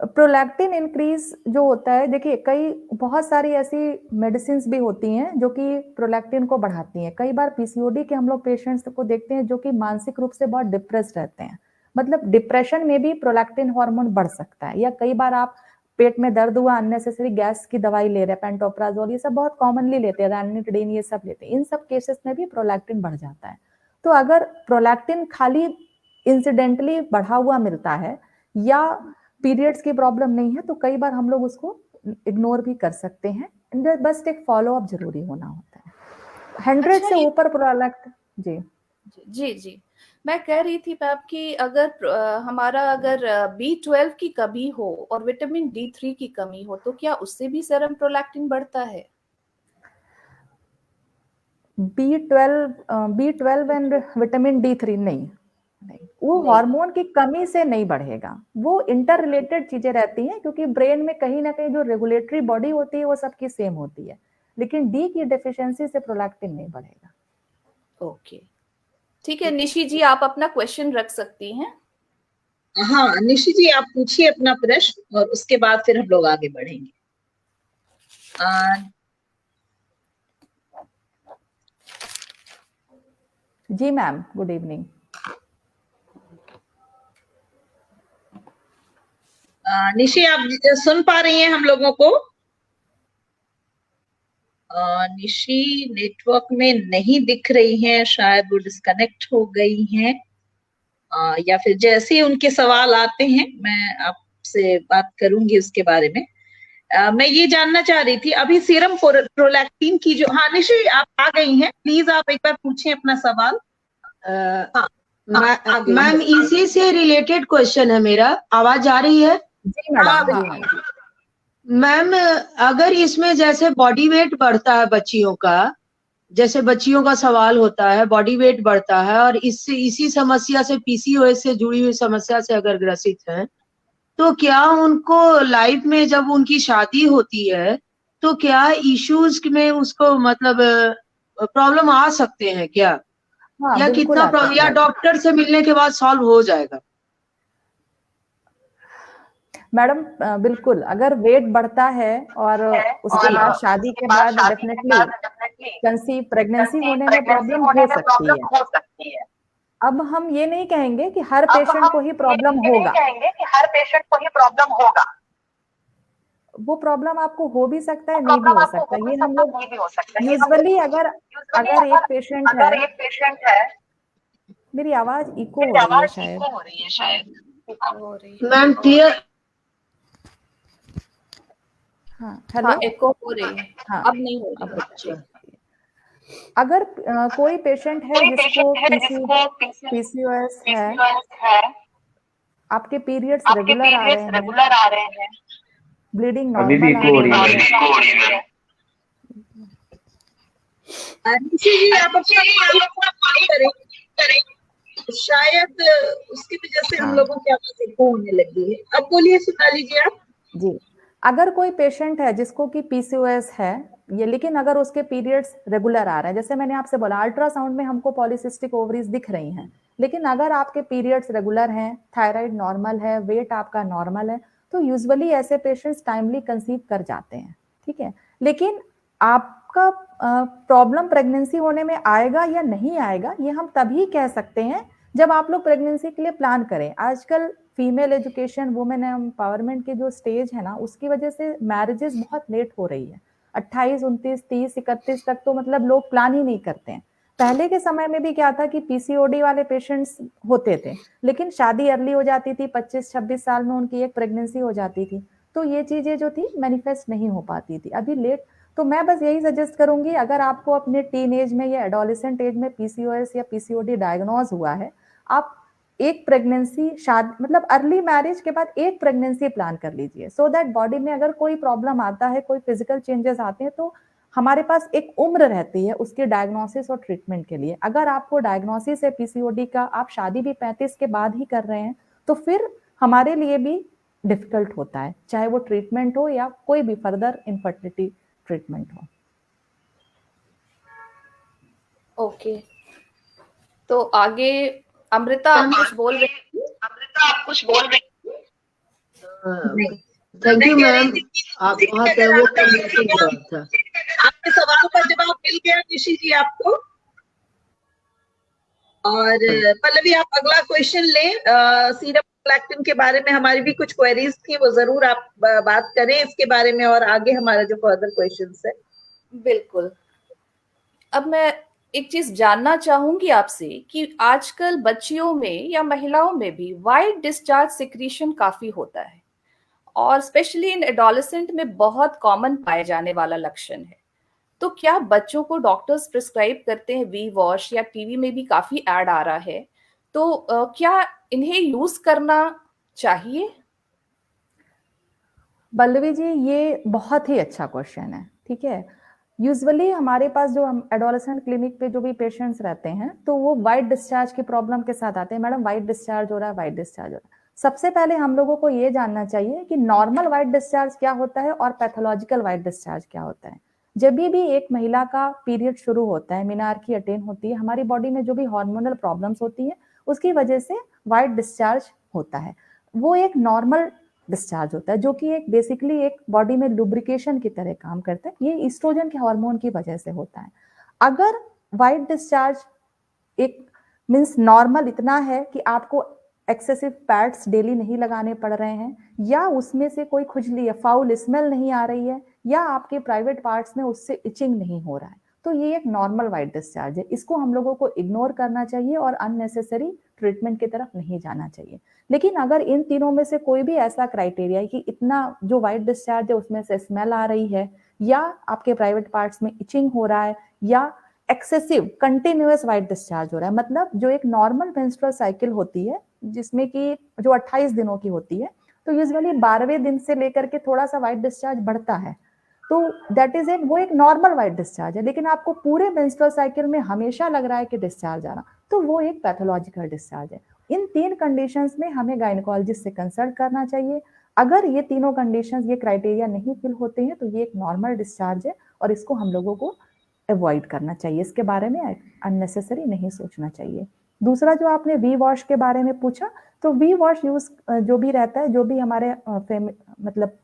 [SPEAKER 2] प्रोलैक्टिन इंक्रीज जो होता है, देखिए कई बहुत सारी ऐसी मेडिसिन भी होती हैं जो कि प्रोलैक्टिन को बढ़ाती हैं। कई बार पीसीओडी के हम लोग पेशेंट्स को देखते हैं जो कि मानसिक रूप से बहुत डिप्रेस्ड रहते हैं, मतलब डिप्रेशन में भी प्रोलैक्टिन हार्मोन बढ़ सकता है। या कई बार आप पेट में दर्द हुआ, अननेसेसरी गैस की दवाई ले रहे हैं, पेंटोप्राजोल, ये सब बहुत कॉमनली लेते हैं, रैनिटिडीन ये सब लेते हैं, इन सब केसेस में भी प्रोलैक्टिन बढ़ जाता है। तो अगर प्रोलैक्टिन खाली इंसिडेंटली बढ़ा हुआ मिलता है या पीरियड्स की प्रॉब्लम नहीं है तो कई बार हम लोग उसको इग्नोर भी कर सकते हैं। बस एक फॉलो अप जरूरी होना होता है। 100
[SPEAKER 1] अच्छा,
[SPEAKER 2] से ऊपर प्रोलैक्टिन। जी
[SPEAKER 1] जी जी, मैं कह रही थी मैम कि अगर हमारा अगर B12 की कमी हो और विटामिन D3 की कमी हो तो क्या उससे भी सेरम प्रोलैक्टिन बढ़ता है?
[SPEAKER 2] B12 एंड विटामिन D3 नहीं, वो हार्मोन की कमी से नहीं बढ़ेगा, वो इंटर रिलेटेड चीजें रहती हैं, क्योंकि ब्रेन में कहीं ना कहीं जो रेगुलेटरी बॉडी होती है वो सबकी सेम होती है, लेकिन डी की डेफिशिएंसी से प्रोलैक्टिन नहीं बढ़ेगा।
[SPEAKER 1] ओके, ठीक है निशी जी, आप अपना क्वेश्चन रख सकती हैं।
[SPEAKER 3] हाँ निशी जी, आप पूछिए अपना प्रश्न और उसके बाद फिर हम लोग आगे बढ़ेंगे।
[SPEAKER 2] जी मैम, गुड इवनिंग।
[SPEAKER 3] निशी, आप सुन पा रही हैं हम लोगों को? निशी नेटवर्क में नहीं दिख रही हैं, शायद वो डिस्कनेक्ट हो गई हैं, या फिर जैसे ही उनके सवाल आते हैं मैं आपसे बात करूंगी उसके बारे में। मैं ये जानना चाह रही थी अभी सीरम प्रोलैक्टिन की जो, हाँ निशी आप आ गई हैं, प्लीज आप एक बार पूछें अपना सवाल।
[SPEAKER 4] मैम इसी से रिलेटेड क्वेश्चन है मेरा, आवाज आ रही है?
[SPEAKER 2] जी मैडम।
[SPEAKER 4] मैम अगर इसमें जैसे बॉडी वेट बढ़ता है बच्चियों का, जैसे बच्चियों का सवाल होता है, बॉडी वेट बढ़ता है और इससे इसी समस्या से पीसीओएस से जुड़ी हुई समस्या से अगर ग्रसित है तो क्या उनको लाइफ में जब उनकी शादी होती है तो क्या इश्यूज में उसको मतलब प्रॉब्लम आ सकते हैं क्या?
[SPEAKER 2] हाँ,
[SPEAKER 4] या कितना प्रॉब्लम, या डॉक्टर से मिलने के बाद सॉल्व हो जाएगा?
[SPEAKER 2] मैडम बिल्कुल, अगर वेट बढ़ता है और उसके बाद शादी के बाद डेफिनेटली कंसीव प्रेगनेंसी होने में प्रॉब्लम हो सकती है। अब हम ये नहीं कहेंगे कि हर पेशेंट को ही प्रॉब्लम होगा, वो प्रॉब्लम आपको हो भी सकता है, नहीं भी हो सकता। ये हम लोग यूजुअली अगर एक पेशेंट है, मेरी आवाज इको हो रही है शायद।
[SPEAKER 4] Ma'am clear?
[SPEAKER 2] हाँ हेलो,
[SPEAKER 1] एको हो रही है। हाँ, अब नहीं हो रही।
[SPEAKER 2] अगर कोई पेशेंट है जिसको पीसीओएस है, आपके पीरियड्स रेगुलर आ रहे हैं, ब्लीडिंग नॉर्मल आ रही है,
[SPEAKER 3] जी आप अपना करें, शायद उसकी वजह से हम लोगों की आवाज एको होने लगी है। अब बोलिए सोनाली जी आप।
[SPEAKER 2] जी, अगर कोई पेशेंट है जिसको कि पीसीओएस है ये, लेकिन अगर उसके पीरियड्स रेगुलर आ रहे हैं, जैसे मैंने आपसे बोला अल्ट्रासाउंड में हमको पॉलीसिस्टिक ओवरीज दिख रही हैं, लेकिन अगर आपके पीरियड्स रेगुलर हैं, थायराइड नॉर्मल है, वेट आपका नॉर्मल है, तो यूजुअली ऐसे पेशेंट्स टाइमली कंसीव कर जाते हैं। ठीक है, लेकिन आपका प्रॉब्लम प्रेगनेंसी होने में आएगा या नहीं आएगा ये हम तभी कह सकते हैं जब आप लोग प्रेगनेंसी के लिए प्लान करें। आजकल फीमेल एजुकेशन, वुमेन एम्पावरमेंट के जो स्टेज है ना, उसकी वजह से मैरिजेस बहुत लेट हो रही है। 28, 29, 30, 31 तक तो मतलब लोग प्लान ही नहीं करते हैं। पहले के समय में भी क्या था कि पीसीओडी वाले पेशेंट्स होते थे, लेकिन शादी अर्ली हो जाती थी, 25-26 साल में उनकी एक प्रेगनेंसी हो जाती थी, तो ये चीजें जो थी मैनिफेस्ट नहीं हो पाती थी, अभी लेट। तो मैं बस यही सजेस्ट करूंगी, अगर आपको अपने टीन एज में या एडोलेसेंट एज में पीसीओएस या पीसीओडी डायग्नोज हुआ है, आप एक प्रेगनेंसी शादी मतलब अर्ली मैरिज के बाद एक प्रेगनेंसी प्लान कर लीजिए, सो दैट बॉडी में अगर कोई प्रॉब्लम आता है, कोई फिजिकल चेंजेस आते हैं, तो हमारे पास एक उम्र रहती है उसके डायग्नोसिस और ट्रीटमेंट के लिए। अगर आपको डायग्नोसिस है पीसीओडी का, आप शादी भी 35 के बाद ही कर रहे हैं, तो फिर हमारे लिए भी डिफिकल्ट होता है, चाहे वो ट्रीटमेंट हो या कोई भी फर्दर इनफर्टिलिटी ट्रीटमेंट हो।
[SPEAKER 1] ओके, तो आगे अमृता आप कुछ बोल रही थी?
[SPEAKER 4] थैंक यू मैम, आप बहुत वो कन्विंसिंग जवाब था।
[SPEAKER 3] आपके सवाल का जवाब मिल गया निशी जी आपको। और पल्लवी आप अगला क्वेश्चन लें। सीरम प्रोलैक्टिन के बारे में हमारी भी कुछ क्वेरीज थी, वो जरूर आप बात करें इसके बारे में, और आगे हमारा जो फर्दर क्वेश्चंस है।
[SPEAKER 1] बिल्कुल। अब मैं एक चीज जानना चाहूंगी आपसे कि आजकल बच्चियों में या महिलाओं में भी वाइट डिस्चार्ज सिक्रीशन काफी होता है, और स्पेशली इन एडोलेसेंट में बहुत कॉमन पाए जाने वाला लक्षण है। तो क्या बच्चों को डॉक्टर्स प्रिस्क्राइब करते हैं वी वॉश, या टीवी में भी काफी ऐड आ रहा है, तो क्या इन्हें यूज करना चाहिए?
[SPEAKER 2] पल्लवी जी, ये बहुत ही अच्छा क्वेश्चन है। ठीक है, यूजुअली हमारे पास जो हम एडोलेसेंट क्लिनिक पे जो भी पेशेंट्स रहते हैं, तो वो वाइट डिस्चार्ज की प्रॉब्लम के साथ आते हैं। मैडम वाइट डिस्चार्ज हो रहा है, वाइट डिस्चार्ज हो रहा है। सबसे पहले हम लोगों को ये जानना चाहिए कि नॉर्मल वाइट डिस्चार्ज क्या होता है और पैथोलॉजिकल वाइट डिस्चार्ज क्या होता है। जब भी एक महिला का पीरियड शुरू होता है, मेनार्की अटेन होती है, हमारी बॉडी में जो भी हार्मोनल प्रॉब्लम्स होती है उसकी वजह से वाइट डिस्चार्ज होता है। वो एक नॉर्मल डिस्चार्ज होता है, जो कि एक बेसिकली एक बॉडी में लुब्रिकेशन की तरह काम करता है। ये ईस्ट्रोजन के हार्मोन की वजह से होता है। अगर वाइट डिस्चार्ज एक मींस नॉर्मल इतना है कि आपको एक्सेसिव पैड्स डेली नहीं लगाने पड़ रहे हैं, या उसमें से कोई खुजली या फाउल स्मेल नहीं आ रही है, या आपके प्राइवेट पार्ट्स में उससे इचिंग नहीं हो रहा है, तो ये एक नॉर्मल वाइट डिस्चार्ज है। इसको हम लोगों को इग्नोर करना चाहिए और अननेसेसरी ट्रीटमेंट की तरफ नहीं जाना चाहिए। लेकिन अगर इन तीनों में से कोई भी ऐसा क्राइटेरिया है कि इतना जो वाइट डिस्चार्ज है उसमें से स्मेल आ रही है, या आपके प्राइवेट पार्ट्स में इचिंग हो रहा है, या एक्सेसिव कंटिन्यूअस वाइट डिस्चार्ज हो रहा है, मतलब जो एक नॉर्मल मेंस्ट्रुअल साइकिल होती है जिसमें कि जो 28 दिनों की होती है, तो यूजुअली 12वें दिन से लेकर के थोड़ा सा वाइट डिस्चार्ज बढ़ता है, तो दैट इज वो एक नॉर्मल वाइट डिस्चार्ज है। लेकिन आपको पूरे मेंस्ट्रुअल साइकिल में हमेशा लग रहा है कि डिस्चार्ज आ रहा, तो वो एक पैथोलॉजिकल डिस्चार्ज है। इन 3 कंडीशंस में हमें गायनेकोलॉजिस्ट से कंसल्ट करना चाहिए। अगर ये तीनों कंडीशंस, ये क्राइटेरिया नहीं फिल होते हैं, तो ये एक नॉर्मल डिस्चार्ज है और इसको हम लोगों को अवॉइड करना चाहिए। इसके बारे में अननेसेसरी नहीं सोचना चाहिए। दूसरा जो आपने वी वॉश के बारे में पूछा, तो वी वॉश यूज जो भी रहता है, जो भी हमारे मतलब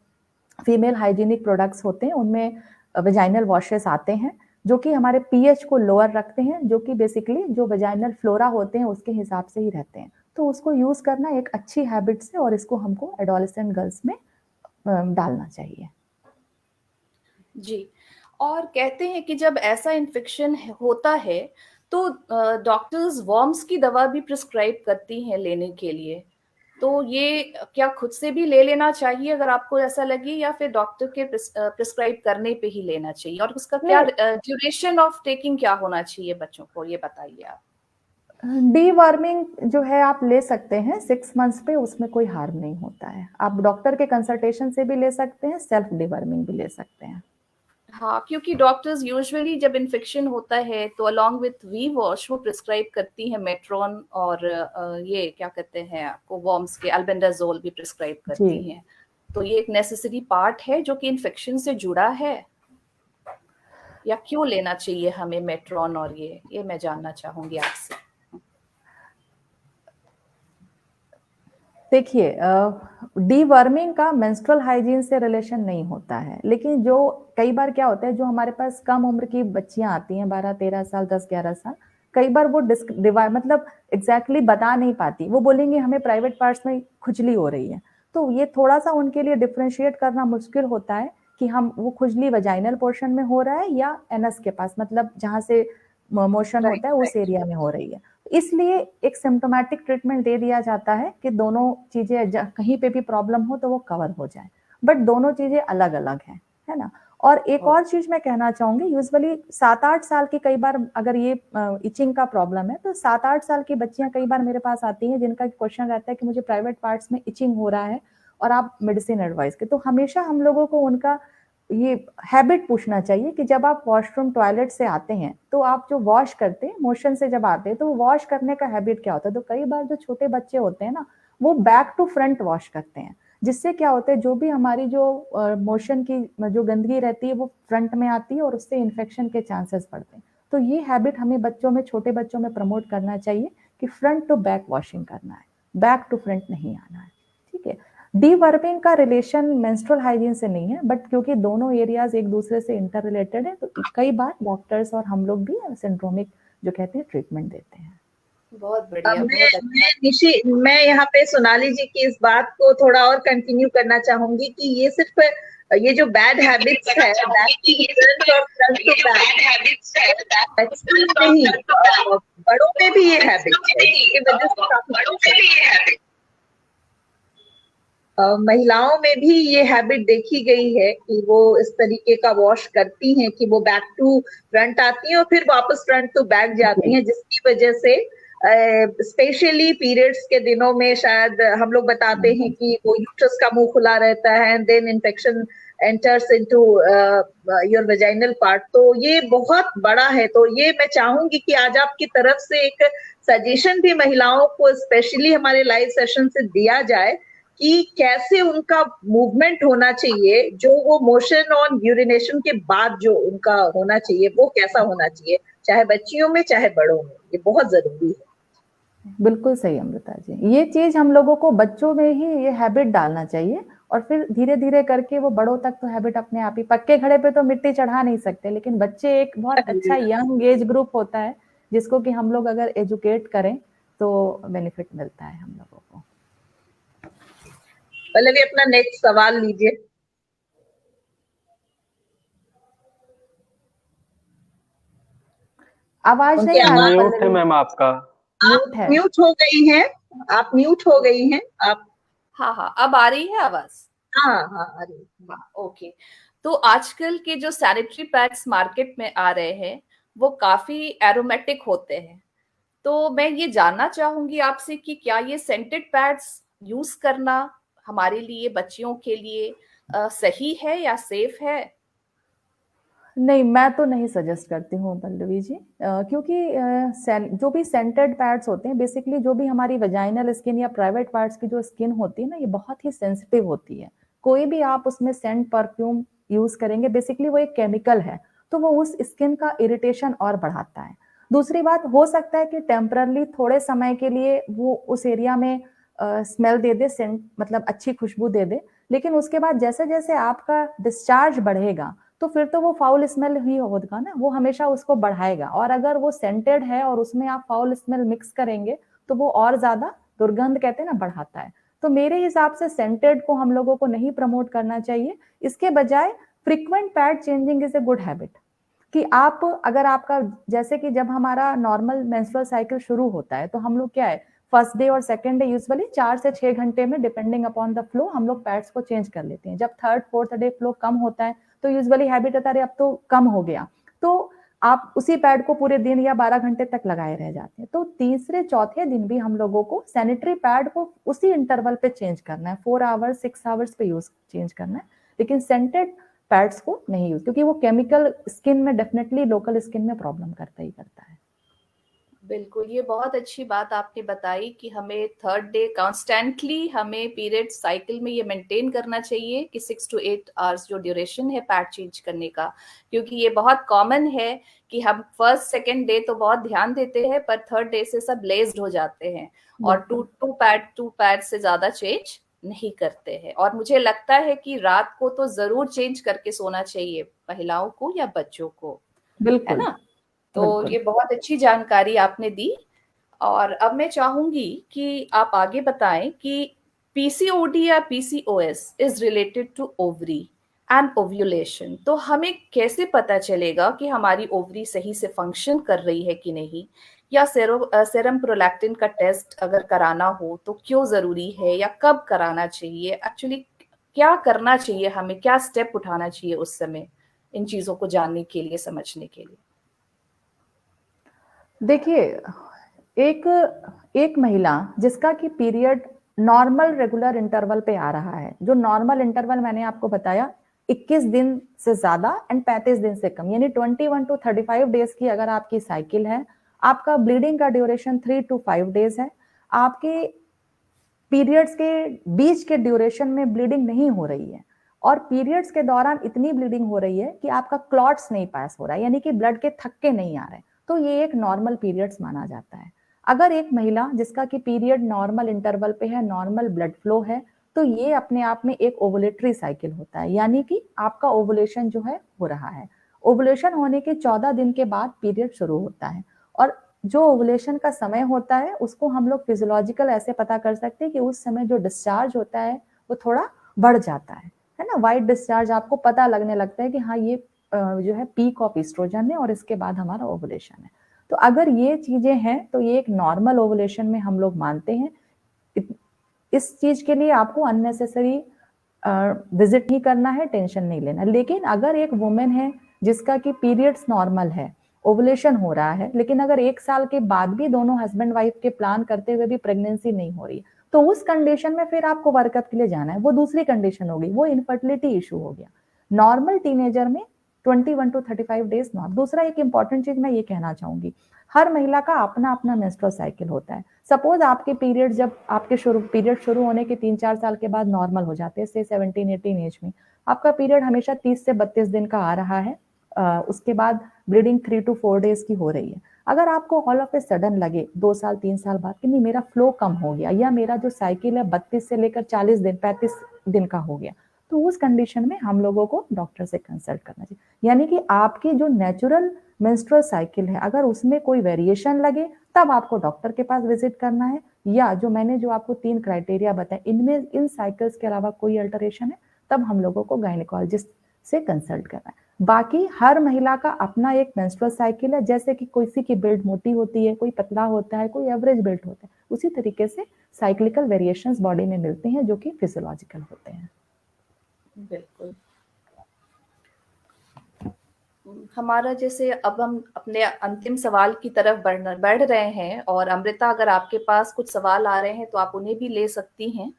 [SPEAKER 2] फीमेल हाइजीनिक प्रोडक्ट्स होते हैं, उनमें वेजाइनल वॉशेस आते हैं जो कि हमारे पीएच को लोअर रखते हैं, जो कि बेसिकली जो वेजाइनल फ्लोरा होते हैं उसके हिसाब से ही रहते हैं। तो उसको यूज करना एक अच्छी हैबिट है और इसको हमको एडोलेसेंट गर्ल्स में डालना चाहिए।
[SPEAKER 1] जी। और कहते हैं कि जब ऐसा इन्फेक्शन होता है तो डॉक्टर्स वॉर्म्स की दवा भी प्रिस्क्राइब करती हैं लेने के लिए, तो ये क्या खुद से भी ले लेना चाहिए अगर आपको ऐसा लगे, या फिर डॉक्टर के प्रिस्क्राइब करने पे ही लेना चाहिए? और उसका क्या ड्यूरेशन ऑफ टेकिंग क्या होना चाहिए बच्चों को, ये बताइए आप।
[SPEAKER 2] डीवर्मिंग जो है आप ले सकते हैं 6 मंथ्स पे, उसमें कोई हार्म नहीं होता है। आप डॉक्टर के कंसल्टेशन से भी ले सकते हैं, सेल्फ डीवर्मिंग भी ले सकते हैं।
[SPEAKER 1] हाँ, क्योंकि डॉक्टर्स यूजुअली जब इन्फेक्शन होता है तो अलोंग विथ वी वॉश वो प्रिस्क्राइब करती हैं मेट्रॉन, और ये क्या कहते हैं आपको वॉर्म्स के अल्बेंडाजोल भी प्रिस्क्राइब करती हैं। तो ये एक नेसेसरी पार्ट है जो कि इन्फेक्शन से जुड़ा है, या क्यों लेना चाहिए हमें मेट्रॉन? और ये मैं जानना चाहूंगी आपसे।
[SPEAKER 2] देखिए, डीवर्मिंग का मेंस्ट्रुअल हाइजीन से रिलेशन नहीं होता है, लेकिन जो कई बार क्या होता है, जो हमारे पास कम उम्र की बच्चियां आती हैं 12-13 साल 10-11 साल, कई बार वो मतलब एग्जैक्टली बता नहीं पाती, वो बोलेंगे हमें प्राइवेट पार्ट्स में खुजली हो रही है। तो ये थोड़ा सा उनके लिए डिफ्रेंशिएट करना मुश्किल होता है कि हम वो खुजली वजाइनल पोर्शन में हो रहा है या एनस के पास, मतलब जहां से मोशन होता है उस एरिया में हो रही है। इसलिए एक सिम्टोमेटिक ट्रीटमेंट दे दिया जाता है कि दोनों चीजें कहीं पे भी प्रॉब्लम हो तो वो कवर हो जाए, बट दोनों चीजें अलग अलग हैं, है ना। और एक और चीज मैं कहना चाहूंगी, यूजुअली 7-8 साल की, कई बार अगर ये इचिंग का प्रॉब्लम है तो 7-8 साल की बच्चियां कई बार मेरे पास आती हैं जिनका क्वेश्चन रहता है कि मुझे प्राइवेट पार्ट्स में इचिंग हो रहा है और आप मेडिसिन एडवाइस के। तो हमेशा हम लोगों को उनका ये हैबिट पूछना चाहिए कि जब आप वॉशरूम टॉयलेट से आते हैं तो आप जो वॉश करते हैं मोशन से जब आते हैं तो वो वॉश करने का हैबिट क्या होता है। तो कई बार जो छोटे बच्चे होते हैं ना, वो बैक टू फ्रंट वॉश करते हैं, जिससे क्या होता है जो भी हमारी जो मोशन की जो गंदगी रहती है वो फ्रंट में आती है और उससे इन्फेक्शन के चांसेस बढ़ते हैं। तो ये हैबिट हमें बच्चों में, छोटे बच्चों में प्रमोट करना चाहिए कि फ्रंट टू बैक वॉशिंग करना है, बैक टू फ्रंट नहीं आना है। ठीक है। डीवर्मिंग का रिलेशन मेंस्ट्रुअल हाइजीन से नहीं है, बट क्योंकि दोनों एरियाज एक दूसरे से इंटर रिलेटेड है, तो कई बार डॉक्टर्स और हम लोग भी सिंड्रोमिक जो कहते हैं ट्रीटमेंट देते हैं।
[SPEAKER 1] बहुत बढ़िया,
[SPEAKER 3] मैं
[SPEAKER 1] बहुत अच्छा।
[SPEAKER 3] मैं निशी मैं यहाँ पे सोनाली जी की इस बात को थोड़ा और कंटिन्यू करना चाहूंगी कि ये सिर्फ ये जो बैड हैबिट्स है, नहीं, बड़ों में भी ये हैबिट्स है, इसकी वजह से काफी महिलाओं में भी ये हैबिट देखी गई है कि वो इस तरीके का वॉश करती हैं कि वो बैक टू फ्रंट आती हैं और फिर वापस फ्रंट टू बैक जाती हैं, जिसकी वजह से स्पेशली पीरियड्स के दिनों में शायद हम लोग बताते हैं कि वो यूट्रस का मुंह खुला रहता है and then infection enters into your vaginal part. तो ये बहुत बड़ा है। तो ये मैं चाहूंगी कि आज आपकी तरफ से एक सजेशन भी महिलाओं को स्पेशली हमारे लाइव सेशन से दिया जाए कि कैसे उनका मूवमेंट होना चाहिए, जो वो मोशन ऑन यूरिनेशन के बाद जो उनका होना चाहिए वो कैसा होना चाहिए, चाहे बच्चियों में चाहे बड़ों में। ये बहुत जरूरी है।
[SPEAKER 2] बिल्कुल सही अमृता जी, ये चीज हम लोगों को बच्चों में ही ये हैबिट डालना चाहिए और फिर धीरे धीरे करके वो बड़ों तक तो हैबिट अपने आप ही, पक्के घड़े पे तो मिट्टी चढ़ा नहीं सकते, लेकिन बच्चे एक बहुत अच्छा यंग एज ग्रुप होता है जिसको कि हम लोग अगर एजुकेट करें तो बेनिफिट मिलता है हम लोगों को।
[SPEAKER 3] पल्लवी अपना नेक्स्ट सवाल लीजिए।
[SPEAKER 2] आवाज नहीं आ रही।
[SPEAKER 5] म्यूट है मैम आपका।
[SPEAKER 3] म्यूट हो गई हैं, आप म्यूट हो गई हैं आप।
[SPEAKER 1] हाँ हाँ, अब आ रही है आवाज?
[SPEAKER 3] हाँ हाँ आ रही है।
[SPEAKER 1] ओके। तो आजकल के जो सैनिटरी पैड्स मार्केट में आ रहे हैं वो काफी एरोमेटिक होते हैं। तो मैं ये जानना चाहूंगी आपसे कि क्या ये सेंटेड पैड्स यूज करना हमारे लिए, बच्चियों के लिए सही है या सेफ है?
[SPEAKER 2] नहीं, मैं तो नहीं सजेस्ट करती हूँ पल्लवी जी, क्योंकि जो भी सेंटेड पैड्स होते हैं, बेसिकली जो भी हमारी वेजाइनल स्किन या प्राइवेट पार्ट्स की जो स्किन होती है ना, ये बहुत ही सेंसिटिव होती है। कोई भी आप उसमें सेंट परफ्यूम यूज करेंगे, बेसिकली वो एक केमिकल है, तो वो उस स्किन का इरिटेशन और बढ़ाता है। दूसरी बात, हो सकता है कि टेम्परली थोड़े समय के लिए वो उस एरिया में स्मेल दे दे, सेंट मतलब अच्छी खुशबू दे दे, लेकिन उसके बाद जैसे जैसे आपका डिस्चार्ज बढ़ेगा तो फिर तो वो फाउल स्मेल ही होगा ना, वो हमेशा उसको बढ़ाएगा। और अगर वो सेंटेड है और उसमें आप फाउल स्मेल मिक्स करेंगे तो वो और ज्यादा दुर्गंध कहते हैं ना, बढ़ाता है। तो मेरे हिसाब से सेंटेड को हम लोगों को नहीं प्रमोट करना चाहिए। इसके बजाय frequent pad changing is a good habit, कि आप अगर आपका, जैसे कि जब हमारा नॉर्मल मेंस्ट्रुअल साइकिल शुरू होता है तो हम लोग क्या है, फर्स्ट डे और सेकंड डे यूजुअली 4 से 6 घंटे में डिपेंडिंग अपॉन द फ्लो हम लोग पैड्स को चेंज कर लेते हैं। जब थर्ड फोर्थ डे फ्लो कम होता है तो यूजुअली हैबिट होता है अब तो कम हो गया, तो आप उसी पैड को पूरे दिन या 12 घंटे तक लगाए रह जाते हैं। तो तीसरे चौथे दिन भी हम लोगों को सैनिटरी पैड को उसी इंटरवल पे चेंज करना है, 4 आवर्स 6 आवर्स पे यूज चेंज करना है, लेकिन सेंटेड पैड्स को नहीं यूज, क्योंकि वो केमिकल स्किन में डेफिनेटली लोकल स्किन में प्रॉब्लम करता ही करता है।
[SPEAKER 1] बिल्कुल, ये बहुत अच्छी बात आपने बताई कि हमें थर्ड डे कॉन्स्टेंटली हमें पीरियड साइकिल में ये मेंटेन करना चाहिए कि 6 to 8 आवर्स जो ड्यूरेशन है पैड चेंज करने का, क्योंकि ये बहुत कॉमन है कि हम फर्स्ट सेकंड डे तो बहुत ध्यान देते हैं पर थर्ड डे से सब लेज्ड हो जाते हैं और टू पैड से ज्यादा चेंज नहीं करते हैं। और मुझे लगता है कि रात को तो जरूर चेंज करके सोना चाहिए महिलाओं को या बच्चों को, है ना? तो ये बहुत अच्छी जानकारी आपने दी। और अब मैं चाहूंगी कि आप आगे बताएं कि पीसीओडी या PCOS is related to ovary and ovulation. तो हमें कैसे पता चलेगा कि हमारी ओवरी सही से फंक्शन कर रही है कि नहीं, या सेरम प्रोलैक्टिन का टेस्ट अगर कराना हो तो क्यों जरूरी है या कब कराना चाहिए, एक्चुअली क्या करना चाहिए, हमें क्या स्टेप उठाना चाहिए उस समय इन चीजों को जानने के लिए, समझने के लिए?
[SPEAKER 2] देखिए, एक महिला जिसका कि पीरियड नॉर्मल रेगुलर इंटरवल पे आ रहा है, जो नॉर्मल इंटरवल मैंने आपको बताया 21 दिन से ज्यादा एंड 35 दिन से कम, यानी 21 to 35 डेज की अगर आपकी साइकिल है, आपका ब्लीडिंग का ड्यूरेशन 3 to 5 डेज है, आपके पीरियड्स के बीच के ड्यूरेशन में ब्लीडिंग नहीं हो रही है और पीरियड्स के दौरान इतनी ब्लीडिंग हो रही है कि आपका क्लॉट्स नहीं पास हो रहा है, यानी कि ब्लड के थक्के नहीं आ रहे, तो ये एक नॉर्मल पीरियड्स माना जाता है। अगर एक महिला जिसका कि पीरियड नॉर्मल इंटरवल पे है, नॉर्मल ब्लड फ्लो है, तो ये अपने आप में एक ओवुलेटरी साइकिल होता है, यानी कि आपका ओवुलेशन जो है हो रहा है। ओवुलेशन होने के 14 दिन के बाद पीरियड शुरू होता है, और जो ओवुलेशन का समय होता है उसको हम लोग फिजियोलॉजिकल ऐसे पता कर सकते हैं कि उस समय जो डिस्चार्ज होता है वो थोड़ा बढ़ जाता है ना। वाइट डिस्चार्ज आपको पता लगने लगता है कि हाँ ये जो है पीक ऑफ एस्ट्रोजन है और इसके बाद हमारा ओवुलेशन है। तो अगर ये चीजें हैं तो ये एक नॉर्मल ओवुलेशन में हम लोग मानते हैं। इस चीज के लिए आपको अननेसेसरी विजिट नहीं करना है, टेंशन नहीं लेना। लेकिन अगर एक वुमेन है जिसका कि पीरियड्स नॉर्मल है, ओवुलेशन हो रहा है, लेकिन अगर 1 साल के बाद भी दोनों हस्बैंड वाइफ के प्लान करते हुए भी प्रेगनेंसी नहीं हो रही, तो उस कंडीशन में फिर आपको वर्कअप के लिए जाना है। वो दूसरी कंडीशन होगी, वो इनफर्टिलिटी इशू हो गया। नॉर्मल टीनेजर में 21 to 35 डेज नॉर्मल। दूसरा एक इंपॉर्टेंट चीज मैं ये कहना चाहूंगी, हर महिला का अपना अपना मेंस्ट्रुअल साइकिल होता है। सपोज आपके पीरियड जब आपके पीरियड शुरू होने के 3-4 साल के बाद नॉर्मल हो जाते हैं, से 17-18 एज में आपका पीरियड हमेशा 30 से 32 दिन का आ रहा है, उसके बाद ब्लीडिंग 3 to 4 डेज की हो रही है। अगर आपको ऑल ऑफ ए सडन लगे 2 साल 3 साल बाद कि नहीं मेरा फ्लो कम हो गया, या मेरा जो साइकिल है 32 से लेकर 40 दिन 35 दिन का हो गया, तो उस कंडीशन में हम लोगों को डॉक्टर से कंसल्ट करना चाहिए। यानी कि आपकी जो नेचुरल मेंस्ट्रुअल साइकिल है अगर उसमें कोई वेरिएशन लगे तब आपको डॉक्टर के पास विजिट करना है, या जो मैंने जो आपको 3 क्राइटेरिया बताए इनमें इन साइकिल्स के अलावा कोई अल्टरेशन है तब हम लोगों को गायनेकोलॉजिस्ट से कंसल्ट करना है। बाकी हर महिला का अपना एक मेंस्ट्रुअल साइकिल है, जैसे कि किसी की बिल्ड मोटी होती है, कोई पतला होता है, कोई एवरेज बिल्ड होता है, उसी तरीके से साइक्लिकल वेरिएशंस बॉडी में मिलते हैं जो कि फिजियोलॉजिकल होते हैं।
[SPEAKER 1] बिल्कुल। हमारा जैसे अब हम अपने अंतिम सवाल की तरफ बढ़ रहे हैं, और अमृता अगर आपके पास कुछ सवाल आ रहे हैं तो आप उन्हें भी ले सकती हैं।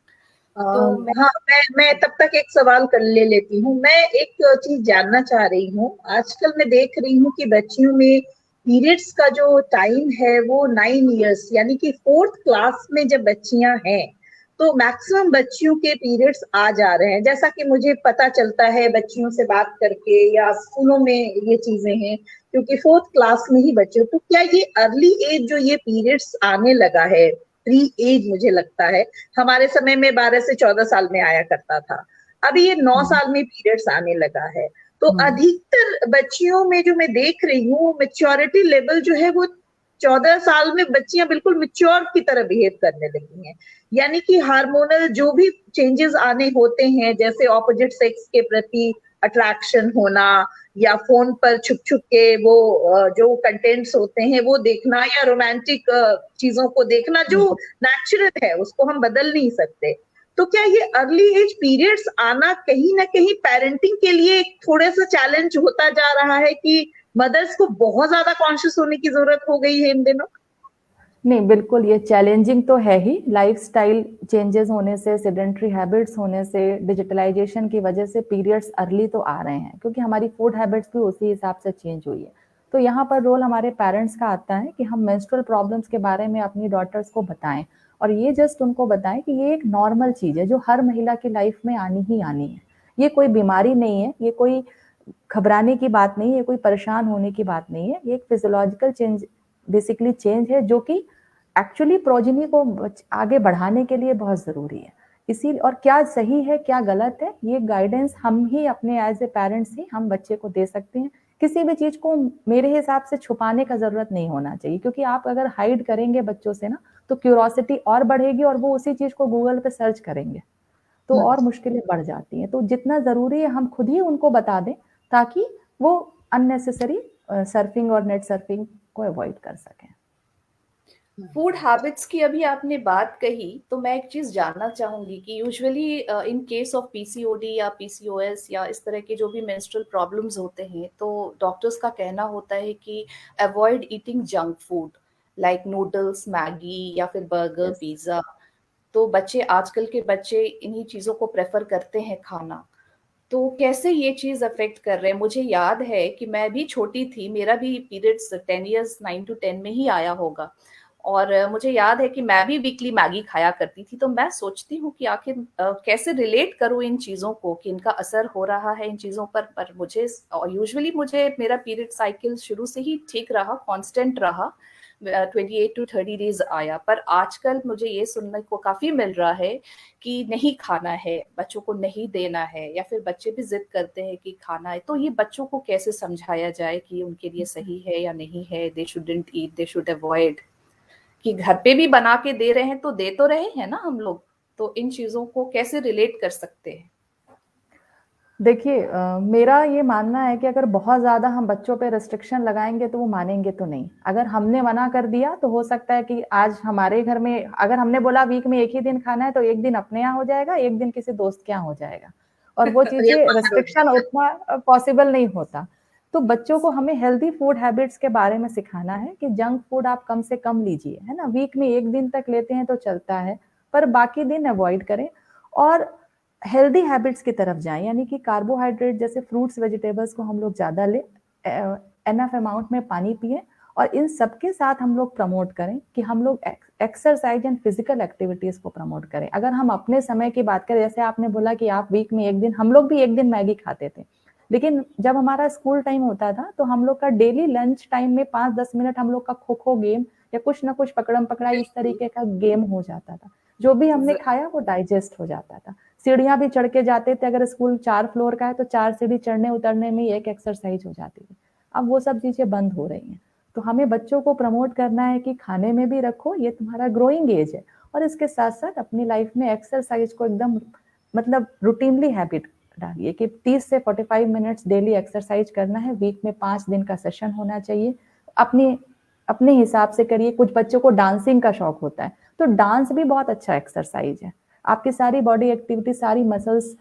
[SPEAKER 1] तो
[SPEAKER 3] हाँ, मैं तब तक एक सवाल कर लेती हूँ। मैं एक चीज जानना चाह रही हूँ, आजकल मैं देख रही हूँ कि बच्चियों में पीरियड्स का जो टाइम है वो 9 इयर्स यानी कि 4th क्लास में जब बच्चियां हैं तो मैक्सिमम बच्चियों के पीरियड्स आ जा रहे हैं, जैसा कि मुझे पता चलता है बच्चियों से बात करके, या स्कूलों में ये चीजें हैं, क्योंकि 4th क्लास में ही बच्चे। तो क्या ये अर्ली एज जो ये पीरियड्स आने लगा है, प्री एज मुझे लगता है, हमारे समय में 12 से 14 साल में आया करता था, अभी ये 9 साल में पीरियड्स आने लगा है। तो अधिकतर बच्चियों में जो मैं देख रही हूँ मेच्योरिटी लेवल जो है वो 14 साल में बच्चियां बिल्कुल मेच्योर की तरह बिहेव करने लगी हैं, यानी कि हार्मोनल जो भी चेंजेस आने होते हैं, जैसे ऑपोजिट सेक्स के प्रति अट्रैक्शन होना, या फोन पर छुप छुप के वो जो कंटेंट्स होते हैं वो देखना, या रोमांटिक चीजों को देखना, जो नेचुरल है उसको हम बदल नहीं सकते। तो क्या ये अर्ली एज पीरियड्स आना कहीं ना कहीं पेरेंटिंग के लिए थोड़ा सा चैलेंज होता जा रहा है कि मदर्स को बहुत ज्यादा कॉन्शियस होने की जरूरत हो गई है इन दिनों?
[SPEAKER 2] नहीं, बिल्कुल ये चैलेंजिंग तो है ही। लाइफस्टाइल चेंजेस होने से, सेडेंटरी हैबिट्स होने से, डिजिटलाइजेशन की वजह से पीरियड्स अर्ली तो आ रहे हैं, क्योंकि हमारी फूड हैबिट्स भी उसी हिसाब से चेंज हुई है। तो यहाँ पर रोल हमारे पेरेंट्स का आता है कि हम मेंस्ट्रुअल प्रॉब्लम्स के बारे में अपनी डॉटर्स को बताएं, और ये जस्ट उनको बताएं कि ये एक नॉर्मल चीज है जो हर महिला की लाइफ में आनी ही आनी है। ये कोई बीमारी नहीं है, ये कोई घबराने की बात नहीं है, कोई परेशान होने की बात नहीं है। ये एक फिजियोलॉजिकल चेंज, बेसिकली चेंज है जो कि एक्चुअली प्रोजेनी को आगे बढ़ाने के लिए बहुत जरूरी है। इसी और क्या सही है क्या गलत है ये गाइडेंस हम ही अपने एज ए पेरेंट्स ही हम बच्चे को दे सकते हैं। किसी भी चीज को मेरे हिसाब से छुपाने का जरूरत नहीं होना चाहिए, क्योंकि आप अगर हाइड करेंगे बच्चों से ना तो क्यूरोसिटी और बढ़ेगी और वो उसी चीज को गूगल पे सर्च करेंगे तो और मुश्किलें बढ़ जाती हैं। तो जितना जरूरी है हम खुद ही उनको बता दें ताकि वो अननेसेसरी सर्फिंग और नेट सर्फिंग को अवॉइड कर सकें।
[SPEAKER 1] फूड हैबिट्स की अभी आपने बात कही, तो मैं एक चीज जानना चाहूंगी कि usually in case of PCOD या पीसीओएस या इस तरह के जो भी मेंस्ट्रुअल प्रॉब्लम्स होते हैं, तो डॉक्टर्स का कहना होता है कि avoid eating junk food like noodles, Maggi या फिर बर्गर, पिज्जा। तो बच्चे, आजकल के बच्चे इन्हीं चीजों को प्रेफर करते हैं खाना। तो कैसे ये चीज अफेक्ट कर रहे हैं? मुझे याद है कि मैं भी छोटी थी, मेरा भी पीरियड्स 10 इयर्स 9 to 10 में ही आया होगा, और मुझे याद है कि मैं भी वीकली मैगी खाया करती थी। तो मैं सोचती हूँ कि आखिर कैसे रिलेट करूँ इन चीज़ों को कि इनका असर हो रहा है इन चीज़ों पर मुझे यूजुअली मुझे मेरा पीरियड साइकिल शुरू से ही ठीक रहा, कांस्टेंट रहा, 28 to 30 डेज आया, पर आजकल मुझे ये सुनने को काफी मिल रहा है कि नहीं खाना है, बच्चों को नहीं देना है, या फिर बच्चे भी जिद करते हैं कि खाना है। तो ये बच्चों को कैसे समझाया जाए कि उनके लिए सही है या नहीं है, दे shouldn't eat, they should avoid, कि घर पे भी बना के दे रहे हैं तो दे तो रहे हैं ना हम लोग, तो इन चीजों को कैसे रिलेट कर सकते हैं?
[SPEAKER 2] देखिए, मेरा ये मानना है कि अगर बहुत ज़्यादा हम बच्चों पे रिस्ट्रिक्शन लगाएंगे तो वो मानेंगे तो नहीं। अगर हमने मना कर दिया तो हो सकता है कि आज हमारे घर में अगर हमने बोला वीक में एक ही दिन खाना है, तो एक दिन अपने यहाँ हो जाएगा, एक दिन किसी दोस्त के यहाँ हो जाएगा, और वो चीज़ें रिस्ट्रिक्शन उतना पॉसिबल नहीं होता। तो बच्चों को हमें हेल्दी फूड हैबिट्स के बारे में सिखाना है कि जंक फूड आप कम से कम लीजिए, है ना? वीक में एक दिन तक लेते हैं तो चलता है, पर बाकी दिन अवॉइड करें और हेल्दी हैबिट्स की तरफ जाएं, यानी कि कार्बोहाइड्रेट जैसे फ्रूट्स वेजिटेबल्स को हम लोग ज़्यादा लें, एनफ अमाउंट में पानी पिए, और इन सबके साथ हम लोग प्रमोट करें कि हम लोग एक्सरसाइज एंड फिजिकल एक्टिविटीज़ को प्रमोट करें। अगर हम अपने समय की बात करें, जैसे आपने बोला कि आप वीक में एक दिन, हम लोग भी एक दिन मैगी खाते थे, लेकिन जब हमारा स्कूल टाइम होता था तो हम लोग का डेली लंच टाइम में 5-10 मिनट हम लोग का खो खो गेम या कुछ ना कुछ पकड़म पकड़ाई इस तरीके का गेम हो जाता था। जो भी हमने खाया वो डाइजेस्ट हो जाता था। सीढ़ियां भी चढ़ के जाते थे, अगर स्कूल 4 फ्लोर का है तो 4 सीढ़ी चढ़ने उतरने में एक एक्सरसाइज हो जाती थी। अब वो सब चीजें बंद हो रही हैं। तो हमें बच्चों को प्रमोट करना है कि खाने में भी रखो, ये तुम्हारा ग्रोइंग एज है, और इसके साथ साथ अपनी लाइफ में एक्सरसाइज को एकदम मतलब रूटीनली हैबिट डालिए कि 30 से 45 मिनट्स डेली एक्सरसाइज करना है। वीक में 5 दिन का सेशन होना चाहिए। अपने अपने हिसाब से करिए। कुछ बच्चों को डांसिंग का शौक होता है, तो डांस भी बहुत अच्छा एक्सरसाइज है। आपकी सारी बॉडी एक्टिविटी, सारी मसल्स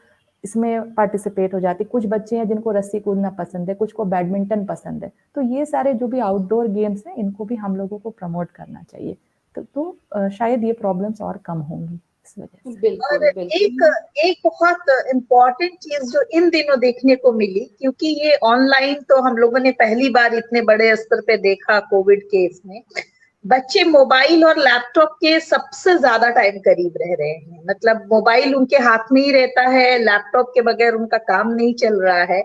[SPEAKER 2] इसमें पार्टिसिपेट हो जाती। कुछ बच्चे हैं जिनको रस्सी कूदना पसंद है, कुछ को बैडमिंटन पसंद है, तो ये सारे जो भी आउटडोर गेम्स हैं इनको भी हम लोगों को प्रमोट करना चाहिए। तो शायद ये प्रॉब्लम्स और कम होंगी इस वजह से।
[SPEAKER 1] बिल्कुल
[SPEAKER 3] और
[SPEAKER 1] बिल्कुल।
[SPEAKER 3] एक बहुत इम्पोर्टेंट चीज जो इन दिनों देखने को मिली, क्योंकि ये ऑनलाइन तो हम लोगों ने पहली बार इतने बड़े स्तर पे देखा कोविड के इसमें, बच्चे मोबाइल और लैपटॉप के सबसे ज्यादा टाइम करीब रह रहे हैं। मतलब मोबाइल उनके हाथ में ही रहता है, लैपटॉप के बगैर उनका काम नहीं चल रहा है।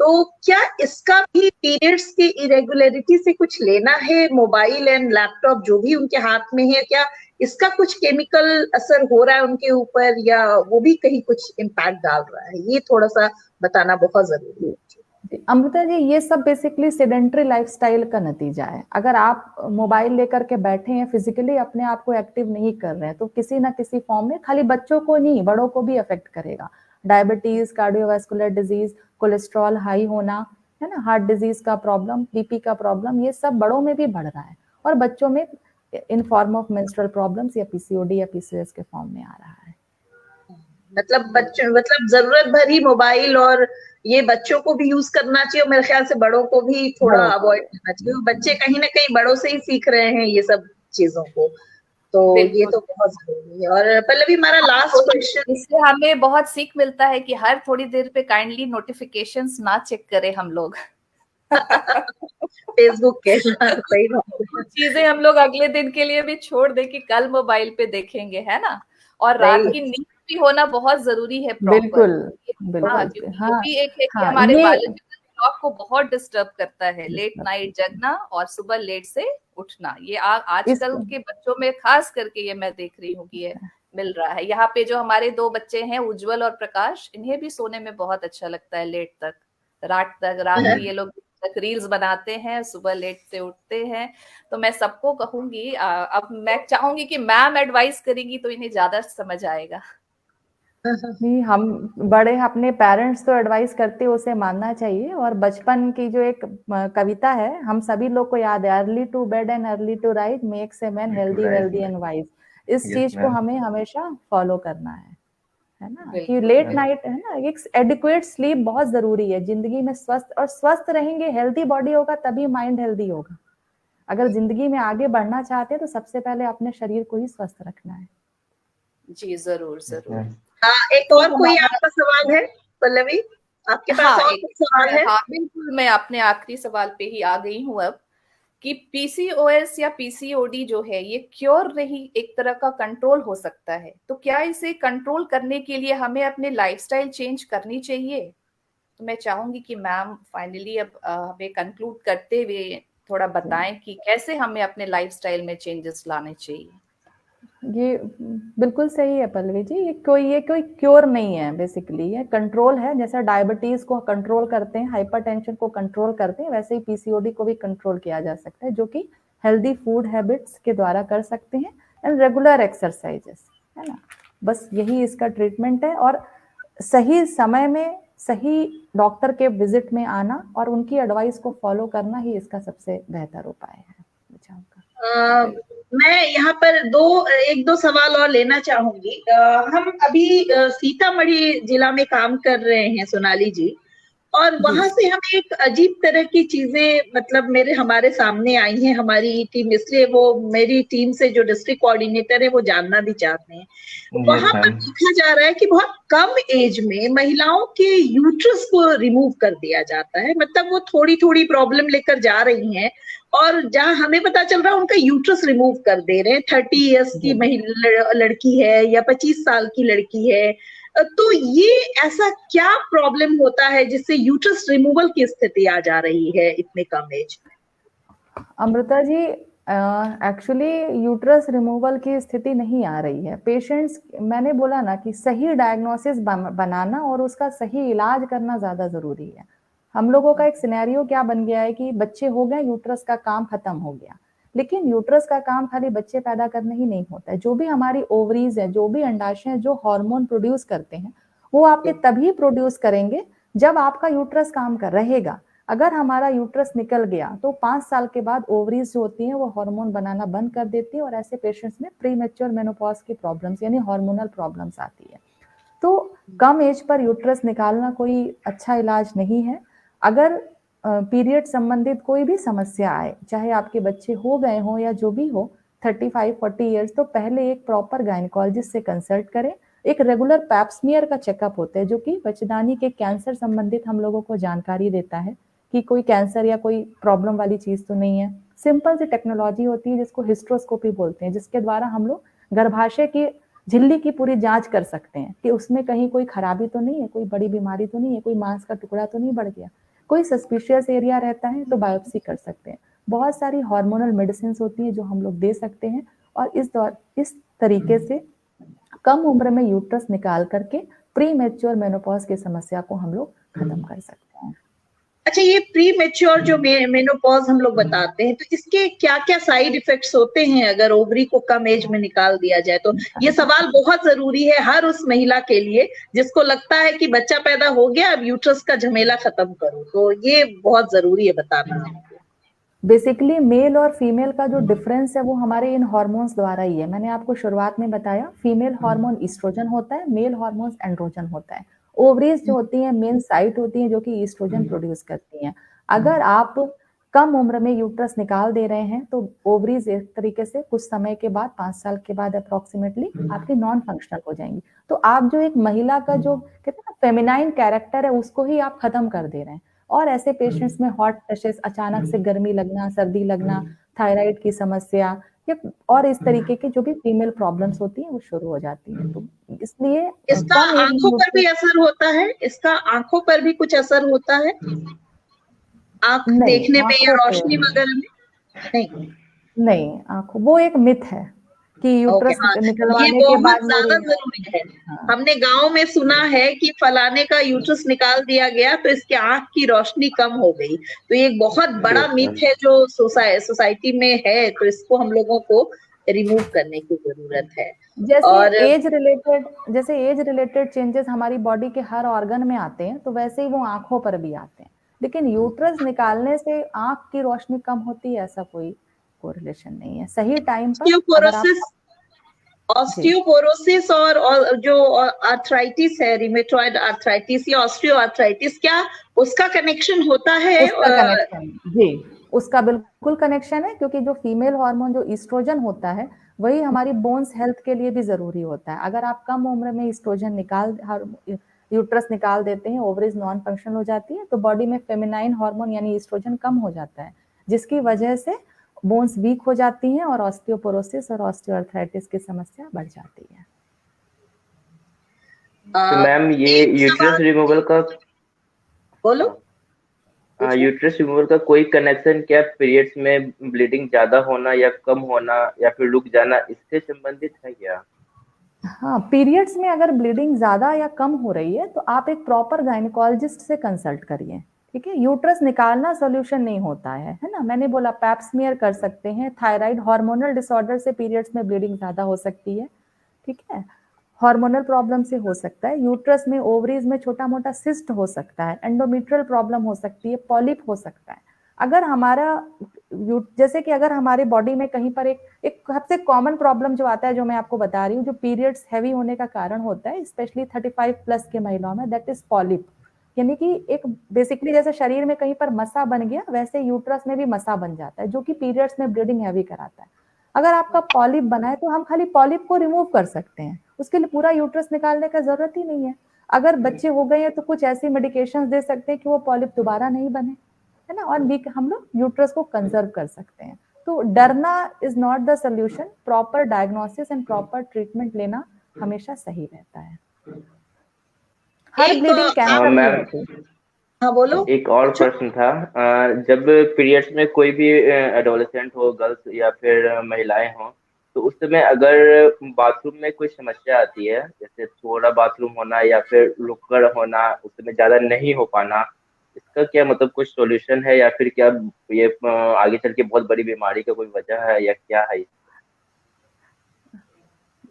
[SPEAKER 3] तो क्या इसका भी पीरियड्स के इरेगुलरिटी से कुछ लेना है? मोबाइल एंड लैपटॉप जो भी उनके हाथ में है, क्या इसका कुछ केमिकल असर हो रहा है उनके ऊपर, या वो भी कहीं कुछ इम्पैक्ट डाल रहा है? ये थोड़ा सा बताना बहुत जरूरी है।
[SPEAKER 2] अमृता जी, ये सब बेसिकली सेडेंट्री लाइफस्टाइल का नतीजा है। अगर आप मोबाइल लेकर के बैठे हैं, फिजिकली अपने आप को एक्टिव नहीं कर रहे हैं, तो किसी ना किसी फॉर्म में, खाली बच्चों को नहीं बड़ों को भी अफेक्ट करेगा। Diabetes, cardiovascular disease, cholesterol high होना, है ना, हार्ट डिजीज का प्रॉब्लम, बीपी का प्रॉब्लम, ये सब बड़ों में भी बढ़ रहा है, और बच्चों में in form of menstrual problems या पीसीओडी या पीसीओएस के फॉर्म में आ रहा है।
[SPEAKER 3] मतलब बच्चों, मतलब जरूरत भर ही मोबाइल और ये बच्चों को भी यूज करना चाहिए, और मेरे ख्याल से बड़ों को भी थोड़ा अवॉइड करना चाहिए। बच्चे कहीं ना कहीं बड़ों से ही सीख रहे हैं ये सब चीजों को, तो ये तो बहुत जरूरी है। और पल्लवी, हमारा लास्ट क्वेश्चन,
[SPEAKER 1] इससे हमें बहुत सीख मिलता है कि हर थोड़ी देर पे काइंडली नोटिफिकेशंस ना चेक करें हम लोग।
[SPEAKER 3] फेसबुक के सही बात है।
[SPEAKER 1] चीजें हम लोग अगले दिन के लिए भी छोड़ दे कि कल मोबाइल पे देखेंगे, है ना। और रात की नींद भी होना बहुत जरूरी है प्रॉपर।
[SPEAKER 2] बिल्कुल
[SPEAKER 1] हाँ,
[SPEAKER 2] बिल्कुल।
[SPEAKER 1] क्योंकि
[SPEAKER 2] हाँ
[SPEAKER 1] ये भी एक है कि
[SPEAKER 2] हाँ,
[SPEAKER 1] हमारे
[SPEAKER 2] ये
[SPEAKER 1] बायोलॉजिकल क्लॉक को बहुत डिस्टर्ब करता है, लेट नाइट जगना और सुबह लेट से उठना। ये आजकल के बच्चों में खास करके ये मैं देख रही हूँ कि ये मिल रहा है। यहाँ पे जो हमारे 2 बच्चे हैं, उज्जवल और प्रकाश, इन्हें भी सोने में बहुत अच्छा लगता है लेट तक, रात में ये लोग तक रील्स बनाते हैं, सुबह लेट से उठते हैं। तो मैं सबको कहूंगी, अब मैं चाहूंगी कि मैम एडवाइस करेंगी तो इन्हें ज्यादा समझ आएगा।
[SPEAKER 2] नहीं, हम बड़े अपने पेरेंट्स तो एडवाइस करते हैं, उसे मानना चाहिए। और बचपन की जो एक कविता है, हम सभी लोग को याद है, early to bed and early to rise makes a man healthy wealthy and wise. इस चीज को हमें हमेशा फॉलो करना है ना, कि लेट नाइट, है ना, एक एडिक्वेट स्लीप बहुत जरूरी है जिंदगी में। स्वस्थ रहेंगे, हेल्दी बॉडी होगा तभी माइंड हेल्दी होगा। अगर जिंदगी में आगे बढ़ना चाहते हैं तो सबसे पहले अपने शरीर को ही स्वस्थ रखना है।
[SPEAKER 1] जी जरूर जरूर।
[SPEAKER 3] हाँ, एक और कोई आपका सवाल है पल्लवी? आपके पास और कुछ सवाल है?
[SPEAKER 1] हाँ बिल्कुल, मैं अपने आखिरी सवाल पे ही आ गई हूँ अब, कि पीसीओएस या पीसीओडी जो है ये क्योर नहीं, एक तरह का कंट्रोल हो सकता है। तो क्या इसे कंट्रोल करने के लिए हमें अपने लाइफस्टाइल चेंज करनी चाहिए? तो मैं चाहूंगी कि मैम फाइनली अब हमें कंक्लूड करते हुए थोड़ा बताएं कि कैसे हमें अपने लाइफस्टाइल में चेंजेस लाने चाहिए।
[SPEAKER 2] ये बिल्कुल सही है पल्लवी जी, ये कोई क्योर नहीं है, बेसिकली ये कंट्रोल है। जैसा डायबिटीज को कंट्रोल करते हैं, हाइपरटेंशन को कंट्रोल करते हैं, वैसे ही पीसीओडी को भी कंट्रोल किया जा सकता है, जो कि हेल्दी फूड हैबिट्स के द्वारा कर सकते हैं एंड रेगुलर एक्सरसाइजेस, है ना। बस यही इसका ट्रीटमेंट है, और सही समय में सही डॉक्टर के विजिट में आना और उनकी एडवाइस को फॉलो करना ही इसका सबसे बेहतर उपाय है बचाव का।
[SPEAKER 3] मैं यहाँ पर एक दो सवाल और लेना चाहूंगी। हम अभी सीतामढ़ी जिला में काम कर रहे हैं सोनाली जी, और वहां से हमें एक अजीब तरह की चीजें मतलब हमारे सामने आई हैं हमारी टीम, इसलिए वो मेरी टीम से जो डिस्ट्रिक्ट कोऑर्डिनेटर है वो जानना भी चाहते हैं। वहां पर देखा जा रहा है कि बहुत कम एज में महिलाओं के यूट्रस को रिमूव कर दिया जाता है, मतलब वो थोड़ी थोड़ी प्रॉब्लम लेकर जा रही हैं और जहां हमें पता चल रहा है उनका यूट्रस रिमूव कर दे रहे हैं। 30 इयर्स की लड़की है या 25 साल की लड़की है, तो ये ऐसा क्या प्रॉब्लम होता है जिससे यूट्रस रिमूवल की स्थिति आ जा रही है इतने कम एज में?
[SPEAKER 2] Amrita ji, actually uterus removal की स्थिति नहीं आ रही है। पेशेंट्स, मैंने बोला ना कि सही डायग्नोसिस बनाना और उसका सही इलाज करना ज्यादा जरूरी है। हम लोगों का एक सिनेरियो क्या बन गया है कि बच्चे हो गए, यूट्रस का काम खत्म हो गया। लेकिन यूट्रस का काम खाली बच्चे पैदा करना ही नहीं होता है। जो भी हमारी ओवरीज है, जो भी अंडाशय है, जो हार्मोन प्रोड्यूस करते हैं, वो आपके तभी प्रोड्यूस करेंगे जब आपका यूट्रस काम कर रहेगा। अगर हमारा यूट्रस निकल गया तो 5 साल के बाद ओवरीज जो होती हैं वो हार्मोन बनाना बंद कर देती है, और ऐसे पेशेंट्स में प्रीमेच्योर मेनोपॉज की प्रॉब्लम्स यानी हार्मोनल प्रॉब्लम्स आती है। तो कम एज पर यूट्रस निकालना कोई अच्छा इलाज नहीं है। अगर पीरियड संबंधित कोई भी समस्या आए, चाहे आपके बच्चे हो गए हों या जो भी हो, 35-40 इयर्स, तो पहले एक प्रॉपर गायनेकोलॉजिस्ट से कंसल्ट करें। एक रेगुलर पैप्समियर का चेकअप होता है जो कि बच्चेदानी के कैंसर संबंधित हम लोगों को जानकारी देता है कि कोई कैंसर या कोई प्रॉब्लम वाली चीज तो नहीं है। सिंपल सी टेक्नोलॉजी होती है जिसको हिस्ट्रोस्कोपी बोलते हैं, जिसके द्वारा हम लोग गर्भाशय की झिल्ली की पूरी जांच कर सकते हैं कि उसमें कहीं कोई खराबी तो नहीं है, कोई बड़ी बीमारी तो नहीं है, कोई मांस का टुकड़ा तो नहीं बढ़ गया, कोई सस्पिशियस एरिया रहता है तो बायोप्सी कर सकते हैं। बहुत सारी हार्मोनल मेडिसिन होती है जो हम लोग दे सकते हैं, और इस तरीके से कम उम्र में यूट्रस निकाल करके प्री मैच्योर मेनोपॉज की समस्या को हम लोग खत्म कर सकते हैं।
[SPEAKER 3] अच्छा, ये प्री मैच्योर जो मेनोपॉज हम लोग बताते हैं, तो इसके क्या क्या साइड इफेक्ट्स होते हैं अगर ओवरी को कम एज में निकाल दिया जाए? तो ये सवाल बहुत जरूरी है हर उस महिला के लिए जिसको लगता है कि बच्चा पैदा हो गया, अब यूट्रस का झमेला खत्म करो, तो ये बहुत जरूरी है बताना।
[SPEAKER 2] बेसिकली मेल और फीमेल का जो डिफरेंस है वो हमारे इन हार्मोन्स द्वारा ही है। मैंने आपको शुरुआत में बताया, फीमेल हार्मोन ईस्ट्रोजन होता है, मेल हार्मोन एंड्रोजन होता है। ओवरीज जो होती है मेन साइट होती है जो कि ईस्ट्रोजन प्रोड्यूस करती हैं। अगर आप कम उम्र में यूट्रस निकाल दे रहे हैं तो ओवरीज एक तरीके से कुछ समय के बाद, 5 साल के बाद अप्रोक्सीमेटली आपकी नॉन फंक्शनल हो जाएंगी। तो आप जो एक महिला का जो कहते हैं फेमिनाइन कैरेक्टर है उसको ही आप खत्म कर दे रहे हैं। और ऐसे पेशेंट्स में हॉट फ्लैशेस, अचानक से गर्मी लगना, सर्दी लगना, थायराइड की समस्या या और इस तरीके की जो भी फीमेल प्रॉब्लम्स होती हैं वो शुरू हो जाती हैं। तो इसलिए
[SPEAKER 3] इसका आंखों पर भी असर होता है? इसका आंखों पर भी कुछ असर होता है? आंख देखने में या रोशनी वगैरह में? नहीं,
[SPEAKER 2] आंखों, वो एक मिथ है कि यूट्रस निकलवाने के बाद
[SPEAKER 3] ज्यादा जरूरी है। हमने गांव में सुना है कि फलाने का यूट्रस निकाल दिया गया तो इसके आंख की रोशनी कम हो गई, तो ये एक बहुत बड़ा मिथ है जो सोसाइटी में है, तो इसको हम लोगों को रिमूव करने की जरूरत है।
[SPEAKER 2] जैसे एज रिलेटेड चेंजेस हमारी बॉडी के हर ऑर्गन में आते हैं, तो वैसे ही वो आंखों पर भी आते हैं। लेकिन यूट्रस निकालने से आंख की रोशनी कम होती है, ऐसा कोई कोरिलेशन नहीं है। सही टाइम पर
[SPEAKER 3] ऑस्टियोपोरोसिस और जो आर्थराइटिस है, रिमेटॉइड आर्थराइटिस या ऑस्टियो आर्थराइटिस, क्या उसका कनेक्शन होता है?
[SPEAKER 2] उसका बिल्कुल कनेक्शन है, क्योंकि जो फीमेल हार्मोन जो ईस्ट्रोजन होता है वही हमारी बोन्स हेल्थ के लिए भी जरूरी होता है। अगर आप कम उम्र में ईस्ट्रोजन यूट्रस निकाल देते हैं, ओवरीज नॉन फंक्शनल हो जाती है, तो बॉडी में फेमिनाइन हार्मोन यानी ईस्ट्रोजन कम हो जाता है, जिसकी वजह से बोन्स वीक हो जाती हैं और ऑस्टियोपोरोसिस और ऑस्टियोआर्थराइटिस की समस्या बढ़ जाती है।
[SPEAKER 5] तो मैम ये यूट्रस रिमूवल का
[SPEAKER 3] बोलो।
[SPEAKER 5] यूट्रस रिमूवल का कोई कनेक्शन क्या पीरियड्स में ब्लीडिंग ज्यादा होना या कम होना या फिर रुक जाना इससे संबंधित है क्या?
[SPEAKER 2] हाँ, पीरियड्स में अगर ब्लीडिंग ज्यादा या कम हो रही है तो आप एक प्रॉपर गायनिकोलॉजिस्ट से कंसल्ट करिए, ठीक है। यूट्रस निकालना सॉल्यूशन नहीं होता है ना। मैंने बोला पैप स्मीयर कर सकते हैं। थायराइड हार्मोनल डिसऑर्डर से पीरियड्स में ब्लीडिंग ज्यादा हो सकती है, ठीक है। हार्मोनल प्रॉब्लम से हो सकता है, यूट्रस में ओवरीज में छोटा मोटा सिस्ट हो सकता है, एंडोमेट्रियल प्रॉब्लम हो सकती है, पॉलिप हो सकता है। अगर हमारा जैसे कि अगर हमारे बॉडी में कहीं पर एक सबसे कॉमन प्रॉब्लम जो आता है, जो मैं आपको बता रही हूँ, जो पीरियड्स हैवी होने का कारण होता है स्पेशली 35 प्लस के महिलाओं में, दैट इज पॉलिप। यानी कि एक बेसिकली जैसे शरीर में कहीं पर मसा बन गया वैसे यूट्रस में भी मसा बन जाता है, जो कि पीरियड्स में ब्लीडिंग हैवी कराता है। अगर आपका पॉलिप बना है तो हम खाली पॉलिप को रिमूव कर सकते हैं, उसके लिए पूरा यूट्रस निकालने का जरूरत ही नहीं है। अगर बच्चे हो गए हैं तो कुछ ऐसी मेडिकेशन दे सकते हैं कि वो पॉलिप दोबारा नहीं बने, है ना। और हम लोग यूट्रस को कंजर्व कर सकते हैं। तो डरना is not the solution. Proper diagnosis and proper treatment लेना हमेशा सही रहता है। हर ब्लीडिंग कैंसर नहीं होती।
[SPEAKER 3] हाँ बोलो।
[SPEAKER 5] एक और प्रश्न था, जब पीरियड्स में कोई भी एडोलेसेंट हो, गर्ल्स या फिर महिलाएं हो, तो उस समय अगर बाथरूम में कोई समस्या आती है, जैसे थोड़ा बाथरूम होना या फिर रुककर होना, उस समय ज्यादा नहीं हो पाना, इसका क्या मतलब कुछ सॉल्यूशन है या फिर क्या ये आगे चल के बहुत बड़ी बीमारी का कोई वजह है या क्या है?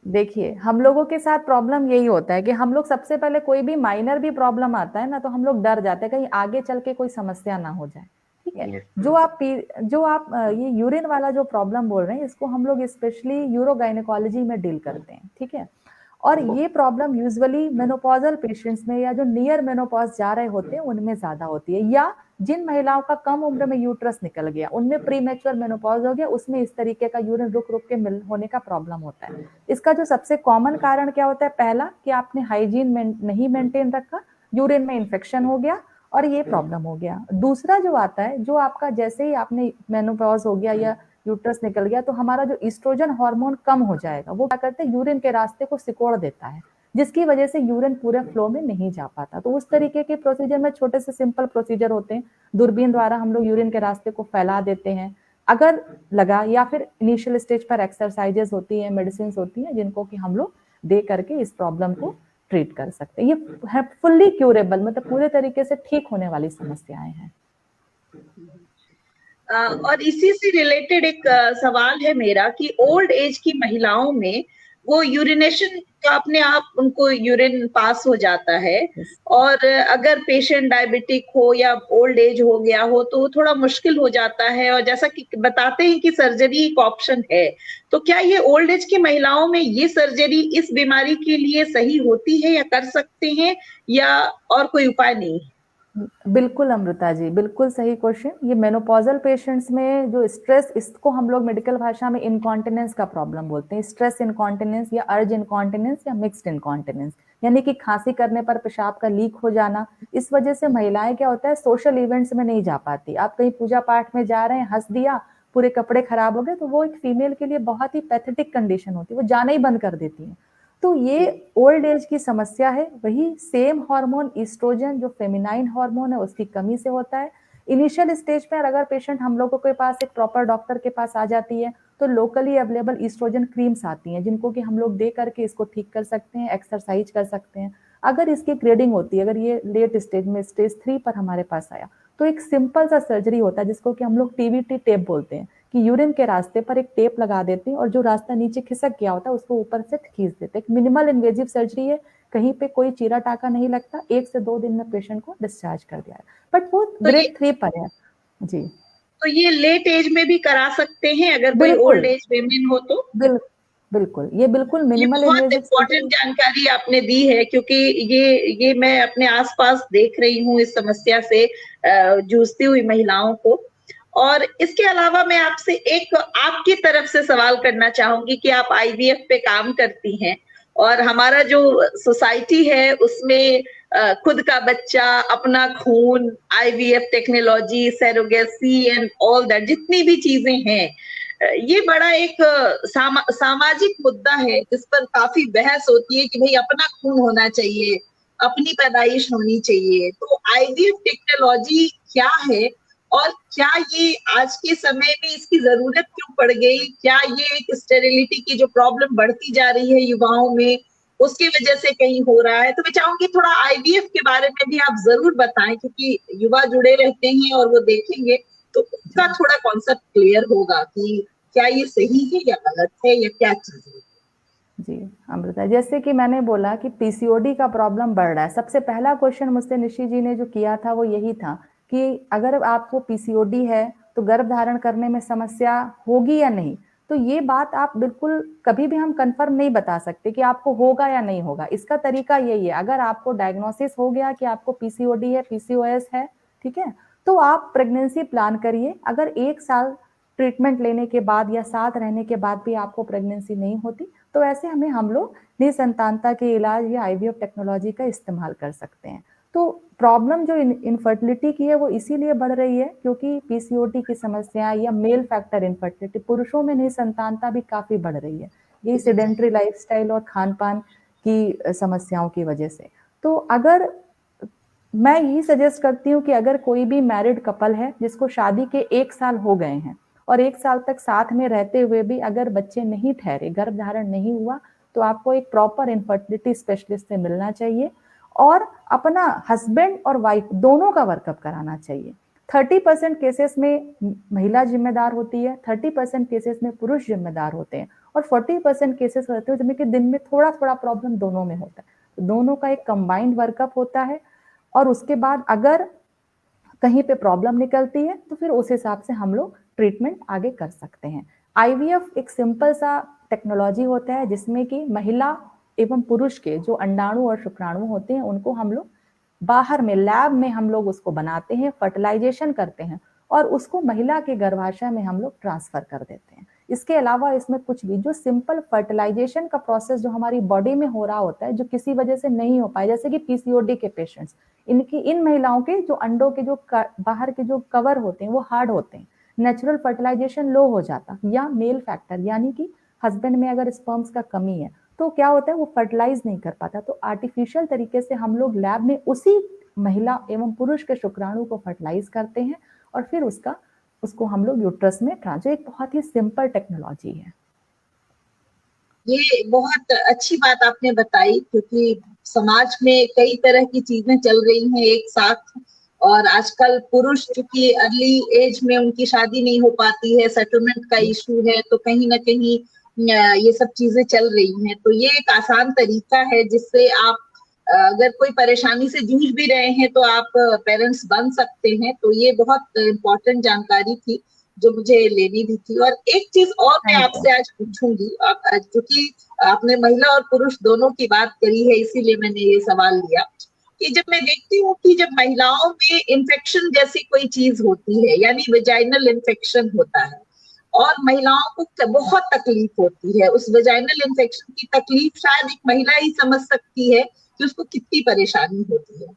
[SPEAKER 2] देखिए, हम लोगों के साथ प्रॉब्लम यही होता है कि हम लोग सबसे पहले कोई भी माइनर भी प्रॉब्लम आता है ना तो हम लोग डर जाते हैं कहीं आगे चल के कोई समस्या ना हो जाए, ठीक है। जो आप ये यूरिन वाला जो प्रॉब्लम बोल रहे हैं, इसको हम लोग स्पेशली यूरोगाइनेकोलॉजी में डील करते हैं, ठीक है। और ये प्रॉब्लम यूजुअली मेनोपॉजल पेशेंट्स में या जो नियर मेनोपॉज जा रहे होते हैं उनमें ज्यादा होती है, या जिन महिलाओं का कम उम्र में यूट्रस निकल गया, उनमें प्रीमेच्योर मेनोपॉज हो गया, उसमें इस तरीके का यूरिन रुक रुक के होने का प्रॉब्लम होता है। इसका जो सबसे कॉमन कारण क्या होता है, पहला कि आपने हाइजीन नहीं मेंटेन रखा, यूरिन में इन्फेक्शन हो गया और ये प्रॉब्लम हो गया। दूसरा जो आता है, जो आपका जैसे ही आपने मेनोपॉज हो गया या यूट्रस निकल गया तो हमारा जो ईस्ट्रोजन हार्मोन कम हो जाएगा, वो क्या करते हैं यूरिन के रास्ते को सिकोड़ देता है, जिसकी वजह से यूरिन पूरे फ्लो में नहीं जा पाता। तो उस तरीके के प्रोसीजर में छोटे से सिंपल प्रोसीजर होते हैं, दूरबीन द्वारा हम लोग यूरिन के रास्ते को फैला देते हैं अगर लगा, या फिर इनिशियल स्टेज पर एक्सरसाइजेस होती है, मेडिसिन होती है, जिनको कि हम लोग दे करके इस प्रॉब्लम को ट्रीट कर सकते हैं। ये है फुल्ली क्यूरेबल, मतलब पूरे तरीके से ठीक होने वाली समस्याएं हैं।
[SPEAKER 3] और इसी से रिलेटेड एक सवाल है मेरा कि ओल्ड एज की महिलाओं में वो यूरिनेशन का अपने आप उनको यूरिन पास हो जाता है, और अगर पेशेंट डायबिटिक हो या ओल्ड एज हो गया हो तो थोड़ा मुश्किल हो जाता है, और जैसा कि बताते हैं कि सर्जरी एक ऑप्शन है, तो क्या ये ओल्ड एज की महिलाओं में ये सर्जरी इस बीमारी के लिए सही होती है या कर सकते हैं, या और कोई उपाय नहीं?
[SPEAKER 2] बिल्कुल अमृता जी, बिल्कुल सही क्वेश्चन। ये मेनोपॉजल पेशेंट्स में जो स्ट्रेस, इसको हम लोग मेडिकल भाषा में इनकॉन्टिनेंस का प्रॉब्लम बोलते हैं। स्ट्रेस इनकॉन्टिनेंस या अर्ज इनकॉन्टिनेंस या मिक्स्ड इनकॉन्टिनेंस, यानी कि खांसी करने पर पेशाब का लीक हो जाना। इस वजह से महिलाएं क्या होता है, सोशल इवेंट्स में नहीं जा पाती। आप कहीं पूजा पाठ में जा रहे हैं, हंस दिया, पूरे कपड़े खराब हो गए, तो वो एक फीमेल के लिए बहुत ही पैथेटिक कंडीशन होती है, वो जाना ही बंद कर देती है। तो ये ओल्ड एज की समस्या है। वही सेम हार्मोन ईस्ट्रोजन जो फेमिनाइन हार्मोन है उसकी कमी से होता है। इनिशियल स्टेज पर अगर पेशेंट हम लोगों के पास एक प्रॉपर डॉक्टर के पास आ जाती है तो लोकली अवेलेबल ईस्ट्रोजन क्रीम्स आती हैं, जिनको कि हम लोग दे करके इसको ठीक कर सकते हैं, एक्सरसाइज कर सकते हैं। अगर इसकी ग्रेडिंग होती है, अगर ये लेट स्टेज में स्टेज 3 पर हमारे पास आया, तो एक सिंपल सा सर्जरी होता है जिसको कि हम लोग टीवीटी टेप बोलते हैं, कि यूरिन के रास्ते पर एक टेप लगा देते हैं और जो रास्ता नीचे खिसक गया होता है उसको ऊपर से खींच देते हैं। मिनिमल इन्वेजिव सर्जरी है, कहीं पे कोई चीरा टाका नहीं लगता, 1 से 2 दिन में पेशेंट को डिस्चार्ज कर दिया है। बट वो ग्रेड 3 पर है जी।
[SPEAKER 3] तो ये लेट एज में भी करा सकते हैं अगर कोई ओल्ड एज वेमेन हो तो?
[SPEAKER 2] बिल्कुल, ये बिल्कुल मिनिमल
[SPEAKER 3] बहुत इम्पोर्टेंट जानकारी आपने दी है, क्योंकि ये मैं अपने आसपास देख रही हूँ इस समस्या से जूझती हुई महिलाओं को। और इसके अलावा मैं आपसे एक आपकी तरफ से सवाल करना चाहूंगी कि आप आईवीएफ पे काम करती हैं, और हमारा जो सोसाइटी है उसमें खुद का बच्चा, अपना खून, IVF technology, surrogacy and all that, जितनी भी चीजें हैं, ये बड़ा एक सामाजिक मुद्दा है जिस पर काफी बहस होती है कि भाई अपना खून होना चाहिए, अपनी पैदाइश होनी चाहिए। तो आईवीएफ टेक्नोलॉजी क्या है और क्या ये आज के समय में इसकी जरूरत क्यों पड़ गई? क्या ये एक स्टेरिलिटी की जो प्रॉब्लम बढ़ती जा रही है युवाओं में, उसकी वजह से कहीं हो रहा है? तो मैं चाहूंगी थोड़ा आईवीएफ के बारे में भी आप जरूर बताएं, क्योंकि युवा जुड़े रहते हैं और वो देखेंगे तो उसका थोड़ा कॉन्सेप्ट क्लियर होगा कि क्या ये सही है या गलत है या क्या चीज है।
[SPEAKER 2] जी अमृता, जैसे कि मैंने बोला कि पीसीओडी का प्रॉब्लम बढ़ रहा है। सबसे पहला क्वेश्चन मुझसे निशी जी ने जो किया था वो यही था कि अगर आपको पीसीओडी है तो गर्भ धारण करने में समस्या होगी या नहीं। तो ये बात आप बिल्कुल कभी भी हम कंफर्म नहीं बता सकते कि आपको होगा या नहीं होगा। इसका तरीका यही है, अगर आपको डायग्नोसिस हो गया कि आपको पीसीओडी है, पीसीओएस है, ठीक है, तो आप प्रेगनेंसी प्लान करिए। अगर 1 साल ट्रीटमेंट लेने के बाद या साथ रहने के बाद भी आपको प्रेगनेंसी नहीं होती तो ऐसे हम लोग निसंतानता के इलाज या आईवीएफ टेक्नोलॉजी का इस्तेमाल कर सकते हैं। तो प्रॉब्लम जो इनफर्टिलिटी की है वो इसीलिए बढ़ रही है क्योंकि पीसीओडी की समस्या या मेल फैक्टर इनफर्टिलिटी, पुरुषों में निसंतानता भी काफी बढ़ रही है, ये सेडेंटरी लाइफस्टाइल और खान पान की समस्याओं की वजह से। तो अगर मैं यही सजेस्ट करती हूँ कि अगर कोई भी मैरिड कपल है जिसको शादी के 1 साल हो गए हैं और 1 साल तक साथ में रहते हुए भी अगर बच्चे नहीं ठहरे, गर्भ धारण नहीं हुआ, तो आपको एक प्रॉपर इनफर्टिलिटी स्पेशलिस्ट से मिलना चाहिए और अपना हस्बैंड और वाइफ दोनों का वर्कअप कराना चाहिए। 30% केसेस में महिला जिम्मेदार होती है, 30% केसेस में पुरुष जिम्मेदार होते हैं और 40% केसेस होते हैं जिनमें कि दिन में थोड़ा थोड़ा प्रॉब्लम दोनों में होता है। तो दोनों का एक कंबाइंड वर्कअप होता है और उसके बाद अगर कहीं पे प्रॉब्लम निकलती है तो फिर उस हिसाब से हम लोग ट्रीटमेंट आगे कर सकते हैं। आईवीएफ एक सिंपल सा टेक्नोलॉजी होता है जिसमें कि महिला एवं पुरुष के जो अंडाणु और शुक्राणु होते हैं उनको हम लोग बाहर में लैब में हम लोग उसको बनाते हैं, फर्टिलाइजेशन करते हैं और उसको महिला के गर्भाशय में हम लोग ट्रांसफर कर देते हैं। इसके अलावा इसमें कुछ भी जो सिंपल फर्टिलाइजेशन का प्रोसेस जो हमारी बॉडी में हो रहा होता है जो किसी वजह से नहीं हो पाए, जैसे कि पीसीओडी के पेशेंट्स, इन महिलाओं के जो अंडों के जो बाहर के जो कवर होते हैं वो हार्ड होते हैं, नेचुरल फर्टिलाइजेशन लो हो जाता, या मेल फैक्टर यानी कि हस्बैंड में अगर स्पर्म्स का कमी है तो क्या होता है वो फर्टिलाइज नहीं कर पाता। तो आर्टिफिशियल तरीके से हम लोग लैब में उसी महिला एवं पुरुष के शुक्राणु को फर्टिलाइज करते हैं और फिर उसको हम लोग यूट्रस में ट्रांसफर, एक बहुत ही सिंपल टेक्नोलॉजी है।
[SPEAKER 3] ये बहुत अच्छी बात आपने बताई क्योंकि समाज में कई तरह की चीजें चल रही हैं एक साथ और आजकल पुरुष चूंकि अर्ली एज में उनकी शादी नहीं हो पाती है, सेटलमेंट का इशू है, तो कहीं ना कहीं ये सब चीजें चल रही हैं। तो ये एक आसान तरीका है जिससे आप अगर कोई परेशानी से जूझ भी रहे हैं तो आप पेरेंट्स बन सकते हैं। तो ये बहुत इम्पोर्टेंट जानकारी थी जो मुझे लेनी भी थी। और एक चीज और मैं आपसे आज पूछूंगी, क्योंकि आपने महिला और पुरुष दोनों की बात करी है इसीलिए मैंने ये सवाल लिया कि जब मैं देखती हूँ कि जब महिलाओं में इन्फेक्शन जैसी कोई चीज होती है यानी वेजाइनल इन्फेक्शन होता है और महिलाओं को बहुत तकलीफ होती है, उस वेजाइनल इन्फेक्शन की तकलीफ शायद एक महिला ही समझ सकती है कि उसको कितनी परेशानी होती है।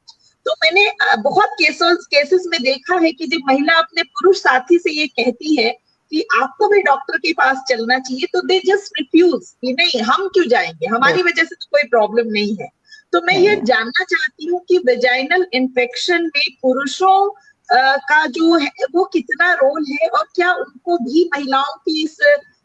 [SPEAKER 3] तो मैंने बहुत केसेस में देखा है कि जब महिला अपने पुरुष साथी से ये कहती है कि आपको भी डॉक्टर के पास चलना चाहिए तो दे जस्ट रिफ्यूज कि नहीं, हम क्यों जाएंगे, हमारी वजह से तो कोई प्रॉब्लम नहीं है। तो मैं ये जानना चाहती हूँ कि वेजाइनल इन्फेक्शन में पुरुषों का जो है वो कितना रोल है और क्या उनको भी महिलाओं की इस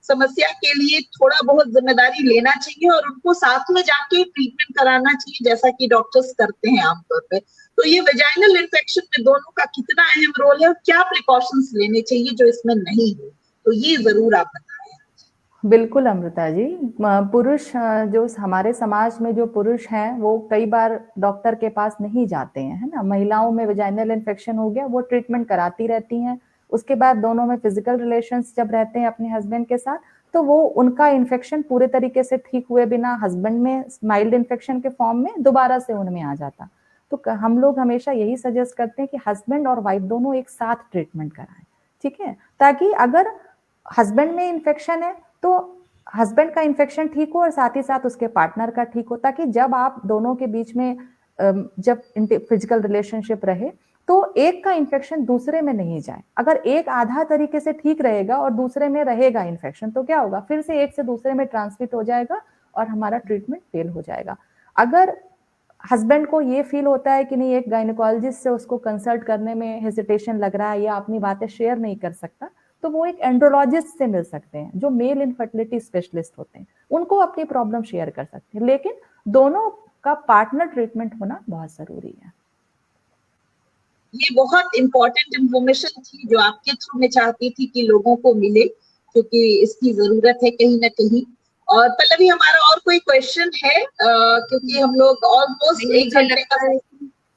[SPEAKER 3] समस्या के लिए थोड़ा बहुत जिम्मेदारी लेना चाहिए और उनको साथ में जाके ट्रीटमेंट कराना चाहिए जैसा कि डॉक्टर्स करते हैं आमतौर पे। तो ये वेजाइनल इन्फेक्शन में दोनों का कितना अहम रोल है और क्या प्रिकॉशंस लेने चाहिए जो इसमें नहीं है, तो ये जरूर आप बताएं।
[SPEAKER 2] बिल्कुल अमृता जी, पुरुष जो हमारे समाज में जो पुरुष हैं वो कई बार डॉक्टर के पास नहीं जाते हैं, है ना। महिलाओं में वेजाइनल इन्फेक्शन हो गया, वो ट्रीटमेंट कराती रहती हैं, उसके बाद दोनों में फिजिकल रिलेशंस जब रहते हैं अपने हस्बैंड के साथ तो वो उनका इन्फेक्शन पूरे तरीके से ठीक हुए बिना हस्बैंड में माइल्ड इन्फेक्शन के फॉर्म में दोबारा से उनमें आ जाता। तो हम लोग हमेशा यही सजेस्ट करते हैं कि हस्बैंड और वाइफ दोनों एक साथ ट्रीटमेंट कराएं, ठीक है, ताकि अगर हस्बैंड में इन्फेक्शन है तो हस्बैंड का इन्फेक्शन ठीक हो और साथ ही साथ उसके पार्टनर का ठीक हो, ताकि जब आप दोनों के बीच में जब फिजिकल रिलेशनशिप रहे तो एक का इन्फेक्शन दूसरे में नहीं जाए। अगर एक आधा तरीके से ठीक रहेगा और दूसरे में रहेगा इन्फेक्शन तो क्या होगा, फिर से एक से दूसरे में ट्रांसमिट हो जाएगा और हमारा ट्रीटमेंट फेल हो जाएगा। अगर हस्बैंड को ये फील होता है कि नहीं, एक गायनेकोलॉजिस्ट से उसको कंसल्ट करने में हेजिटेशन लग रहा है या अपनी बातें शेयर नहीं कर सकता, तो वो एक एंड्रोलॉजिस्ट से मिल सकते हैं जो मेल इनफर्टिलिटी स्पेशलिस्ट होते हैं, उनको अपनी प्रॉब्लम शेयर कर सकते हैं। लेकिन दोनों का पार्टनर ट्रीटमेंट होना बहुत जरूरी है।
[SPEAKER 3] ये बहुत इंपॉर्टेंट इंफॉर्मेशन थी जो आपके थ्रू में चाहती थी कि लोगों को मिले, क्योंकि इसकी जरूरत है कहीं ना कहीं। और पल्लवी, हमारा और कोई क्वेश्चन है? क्योंकि हम लोग ऑलमोस्ट 1 घंटे का,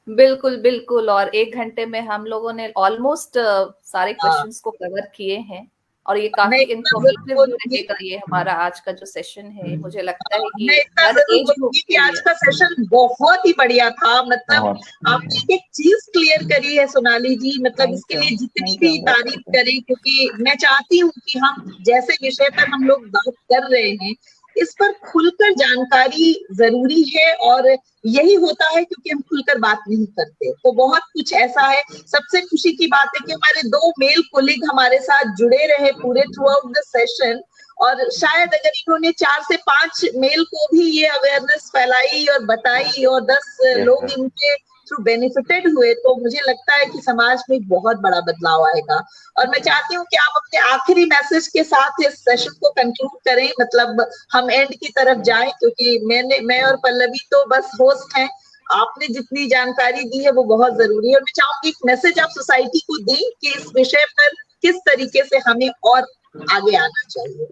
[SPEAKER 1] बिल्कुल बिल्कुल, और 1 घंटे में हम लोगों ने ऑलमोस्ट सारे क्वेश्चंस को कवर किए हैं, और ये काफी इंफॉर्मेटिव भी रहेगा ये हमारा आज का जो सेशन है। मुझे लगता है कि
[SPEAKER 3] मैं इतना जरूर बोलूंगी कि आज का सेशन बहुत ही बढ़िया था। मतलब आपने एक चीज क्लियर करी है सोनाली जी, मतलब इसके लिए जितनी भी तारीफ करें, क्योंकि मैं चाहती हूँ कि हम जैसे विषय पर हम लोग बात कर रहे हैं इस पर खुलकर जानकारी जरूरी है, और यही होता है क्योंकि हम खुलकर बात नहीं करते। तो बहुत कुछ ऐसा है। सबसे खुशी की बात है कि हमारे 2 मेल कोलीग हमारे साथ जुड़े रहे पूरे थ्रू आउट द सेशन, और शायद अगर इन्होंने 4 से 5 मेल को भी ये अवेयरनेस फैलाई और बताई और 10 लोग इनके थ्रू बेनिफिटेड हुए, तो मुझे लगता है कि समाज में बहुत बड़ा बदलाव आएगा। और मैं चाहती हूँ कि आप अपने आखिरी मैसेज के साथ इस सेशन को कंक्लूड करें, मतलब हम एंड की तरफ जाएं, क्योंकि मैं और पल्लवी तो बस होस्ट हैं। आपने जितनी जानकारी दी है वो बहुत जरूरी है, और मैं चाहूंगी एक मैसेज आप सोसाइटी को दें कि इस विषय पर किस तरीके से हमें और आगे आना चाहिए।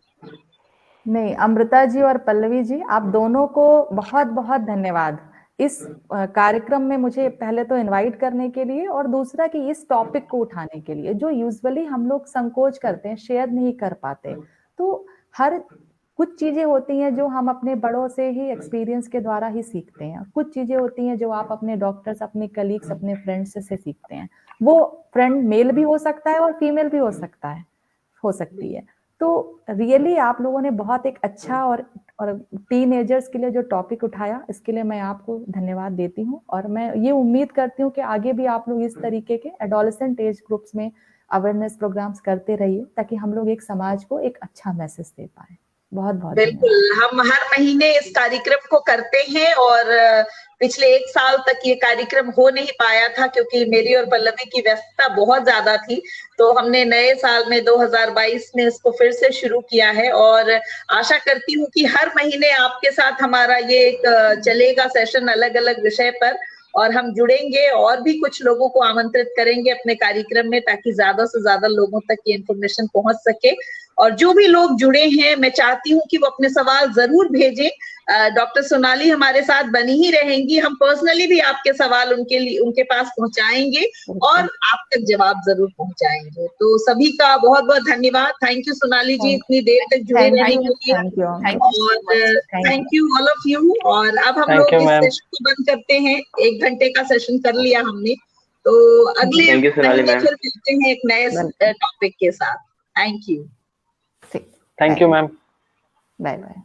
[SPEAKER 2] नहीं, अमृता जी और पल्लवी जी, आप दोनों को बहुत बहुत धन्यवाद इस कार्यक्रम में मुझे पहले तो इनवाइट करने के लिए, और दूसरा कि इस टॉपिक को उठाने के लिए, जो यूजुअली हम लोग संकोच करते हैं, शेयर नहीं कर पाते। तो हर कुछ चीजें होती हैं जो हम अपने बड़ों से ही एक्सपीरियंस के द्वारा ही सीखते हैं, कुछ चीजें होती हैं जो आप अपने डॉक्टर्स, अपने कलीग्स, अपने फ्रेंड्स से सीखते हैं। वो फ्रेंड मेल भी हो सकता है और फीमेल भी हो सकती है। तो रियली आप लोगों ने बहुत एक अच्छा और टीनेजर्स के लिए जो टॉपिक उठाया, इसके लिए मैं आपको धन्यवाद देती हूँ। और मैं ये उम्मीद करती हूँ कि आगे भी आप लोग इस तरीके के एडोलेसेंट एज ग्रुप्स में अवेयरनेस प्रोग्राम्स करते रहिए, ताकि हम लोग एक समाज को एक अच्छा मैसेज दे पाए। बहुत बहुत
[SPEAKER 3] बिल्कुल, हम हर महीने इस कार्यक्रम को करते हैं, और पिछले 1 साल तक ये कार्यक्रम हो नहीं पाया था क्योंकि मेरी और पल्लवी की व्यस्तता बहुत ज्यादा थी। तो हमने नए साल में 2022 में इसको फिर से शुरू किया है, और आशा करती हूँ कि हर महीने आपके साथ हमारा ये एक चलेगा सेशन अलग अलग विषय पर, और हम जुड़ेंगे और भी कुछ लोगों को आमंत्रित करेंगे अपने कार्यक्रम में, ताकि ज्यादा से ज्यादा लोगों तक ये इन्फॉर्मेशन पहुंच सके। और जो भी लोग जुड़े हैं, मैं चाहती हूँ कि वो अपने सवाल जरूर भेजें। डॉक्टर सोनाली हमारे साथ बनी ही रहेंगी, हम पर्सनली भी आपके सवाल उनके पास पहुंचाएंगे और आप तक जवाब जरूर पहुंचाएंगे। तो सभी का बहुत बहुत धन्यवाद। थैंक यू सोनाली जी, इतनी देर तक जुड़े रहने के लिए, और thank you all of you. और अब हम लोग इस सेशन को बंद करते हैं। 1 घंटे का सेशन कर लिया हमने, तो अगले महीने फिर मिलते हैं एक नए टॉपिक के साथ। Thank you.
[SPEAKER 6] Thank you ma'am.
[SPEAKER 2] Bye bye.